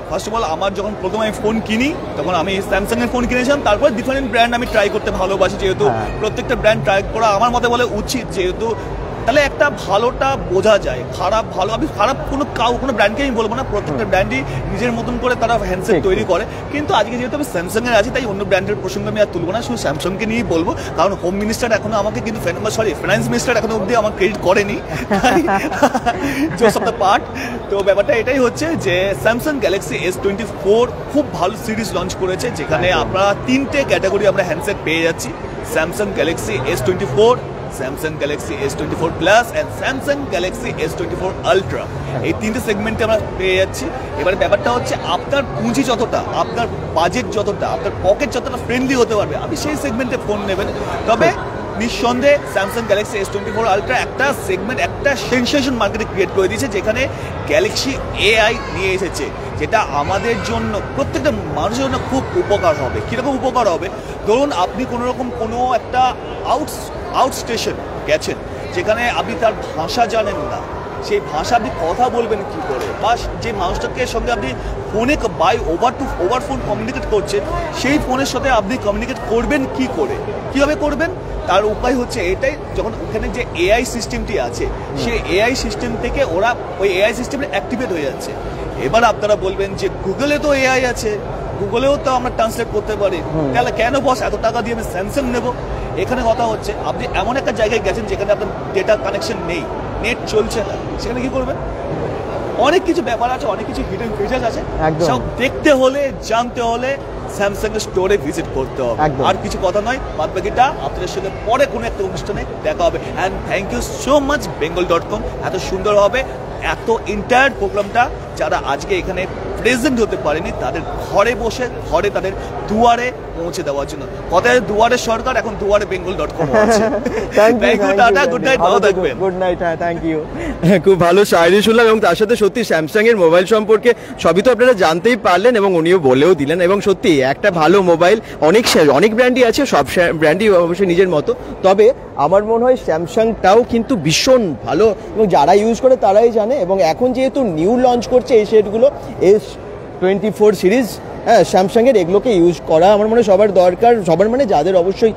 ফার্স্ট অফ অল আমার যখন প্রথম আমি ফোন কিনি তখন আমি স্যামসাং এর ফোন কিনেছিলাম, তারপর ডিফারেন্ট ব্র্যান্ড আমি ট্রাই করতে ভালোবাসি, যেহেতু প্রত্যেকটা ব্র্যান্ড ট্রাই করা আমার মতে বলে উচিত, যেহেতু তাহলে একটা ভালোটা বোঝা যায়, খারাপ ভালো আমি খারাপ কোনো ব্র্যান্ডকে আমি বলবো না, প্রত্যেকটা ব্র্যান্ডই নিজের মতন করে তারা হ্যান্ডসেট তৈরি করে, কিন্তু আজকে যেহেতু আমি স্যামসাং এর আছি তাই অন্য ব্র্যান্ডের প্রসঙ্গ আমি আর তুলবো না, শুধু স্যামসাংকে নিয়েই বলবো, কারণ হোম মিনিস্টার এখনো আমাকে কিন্তু ফাইন্যান্স মিনিস্টার এখনো অব্দি আমার ক্রেডিট করেনি জোস অফ দ্য পার্ট। তো ব্যাপারটা এটাই হচ্ছে যে স্যামসাং গ্যালাক্সি S24 খুব ভালো সিরিজ লঞ্চ করেছে, যেখানে আমরা 3টে ক্যাটাগরি আমরা হ্যান্ডসেট পেয়ে যাচ্ছি, Samsung Galaxy S24, Samsung Galaxy S24 plus and Samsung Galaxy S24 ultra, এই 3টে সেগমেন্টে আমরা পেয়ে যাচ্ছি। এবারে ব্যাপারটা হচ্ছে আপনার পুঁজি যতটা, আপনার বাজেট যতটা, আপনার পকেট যতটা ফ্রেন্ডলি হতে পারবে আপনি সেই সেগমেন্টে ফোন নেবেন। তবে নিঃসন্দেহে স্যামসাং গ্যালাক্সি S24 আলট্রা একটা সেগমেন্ট, একটা সেন্সেশন মার্কেটে ক্রিয়েট করে দিয়েছে, যেখানে গ্যালাক্সি AI নিয়ে এসেছে, যেটা আমাদের জন্য প্রত্যেকটা মানুষের জন্য খুব উপকার হবে। কীরকম উপকার হবে, ধরুন আপনি কোনো একটা আউট স্টেশন গেছেন, যেখানে আপনি তার ভাষা জানেন না, সেই ভাষা আপনি কথা বলবেন কি করে, বা যে মানুষটাকে সঙ্গে আপনি ফোনে ওভার ফোন কমিউনিকেট করছেন, সেই ফোনের সাথে আপনি কমিউনিকেট করবেন কি করে, কীভাবে করবেন, তার উপায় হচ্ছে এটাই, যখন ওখানে যে AI সিস্টেমটি আছে সেই AI সিস্টেম থেকে ওরা ওই AI সিস্টেমে অ্যাক্টিভেট হয়ে যাচ্ছে। এবার আপনারা বলবেন যে গুগলে তো AI আছে, গুগলেও তো আমরা ট্রান্সলেট করতে পারি, তাহলে কেন বস এত টাকা দিয়ে আমি স্যামসাং নেব? এখানে কথা হচ্ছে আপনি এমন একটা জায়গায় গেছেন যেখানে আপনার ডেটা কানেকশন নেই, নেট চলছে না, সেখানে কি করবেন? অনেক কিছু ব্যাপার আছে, অনেক কিছু হিডেন ফিচার্স আছে, সব দেখতে হলে জানতে হলে স্যামসাং এর স্টোরে ভিজিট করতে হবে। আর কিছু কথা নয়, বাদ বাকিটা আপনাদের সাথে পরে কোনো একটা অনুষ্ঠানে দেখা হবে। And thank you so much bengal.com, এত সুন্দর হবে এত এন্টায়ার প্রোগ্রামটা, যারা আজকে এখানে প্রেজেন্ট হতে পারেনি তাদের ঘরে বসে ঘরে তাদের দুয়ারে পৌঁছে দেওয়ার জন্য। কথায় দুয়ারে সরকার, এখন দুয়ারে bengal.com আছে। Thank you, tata, good night, ভালো থাকবেন। Good night, thank you. খুব ভালো শায়রি শুনলাম, এবং তার সাথে সত্যি স্যামসাং এর মোবাইল সম্পর্কে সবই তো আপনারা জানতেই পারলেন এবং উনিও বলেও দিলেন, এবং সত্যি একটা ভালো মোবাইল, অনেক ব্র্যান্ডই আছে, সব ব্র্যান্ডই অবশ্যই নিজের মতো, তবে আমার মনে হয় স্যামসাংটাও কিন্তু ভীষণ ভালো, এবং যারা ইউজ করে তারাই জানে। এবং এখন যেহেতু নিউ লঞ্চ করছে এই সেটগুলো S24 সিরিজ, হ্যাঁ স্যামসাংয়ের, এগুলোকে ইউজ করা আমার মনে হয় সবার দরকার, সবার মানে যাদের অবশ্যই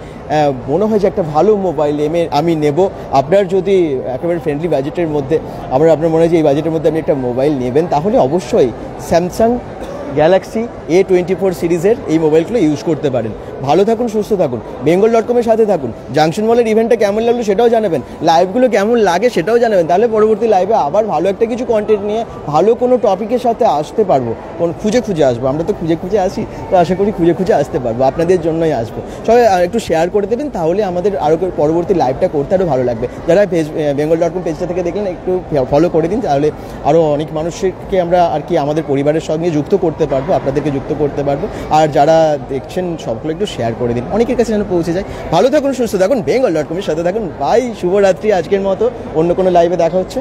মনে হয় যে একটা ভালো মোবাইল আমি নেব, আপনার যদি একেবারে ফ্রেন্ডলি বাজেটের মধ্যে আপনার মনে হয় যে এই বাজেটের মধ্যে আপনি একটা মোবাইল নেবেন, তাহলে অবশ্যই স্যামসাং গ্যালাক্সি A24 সিরিজের এই মোবাইলগুলো ইউজ করতে পারেন। ভালো থাকুন, সুস্থ থাকুন, bengal.com এর সাথে থাকুন। জাংশন মলের ইভেন্টটা কেমন লাগলো সেটাও জানাবেন, লাইভগুলো কেমন লাগে সেটাও জানাবেন, তাহলে পরবর্তী লাইভে আবার ভালো একটা কিছু কন্টেন্ট নিয়ে ভালো কোনো টপিকের সাথে আসতে পারবো, খুঁজে আসবো, আমরা তো খুঁজে আসি, তো আশা করি খুঁজে আসতে পারবো, আপনাদের জন্যই আসবো। সবাই একটু শেয়ার করে দেবেন, তাহলে আমাদের আরও পরবর্তী লাইভটা করতে আরও ভালো লাগবে। যারা bengal.com পেজটা থেকে দেখলেন একটু ফলো করে দিন, তাহলে আরও অনেক মানুষকে আমরা আর কি আমাদের পরিবারের সঙ্গে যুক্ত করতে পারবো, আপনাদেরকে যুক্ত করতে পারবো। আর যারা দেখছেন সবগুলো একটু শেয়ার করে দিন, অনেকের কাছে যেন পৌঁছে যায়। ভালো থাকুন, সুস্থ থাকুন, bengal.com এর সাথে থাকুন। বাই, শুভরাত্রি। আজকের মতো অন্য কোনো লাইভে দেখা হচ্ছে।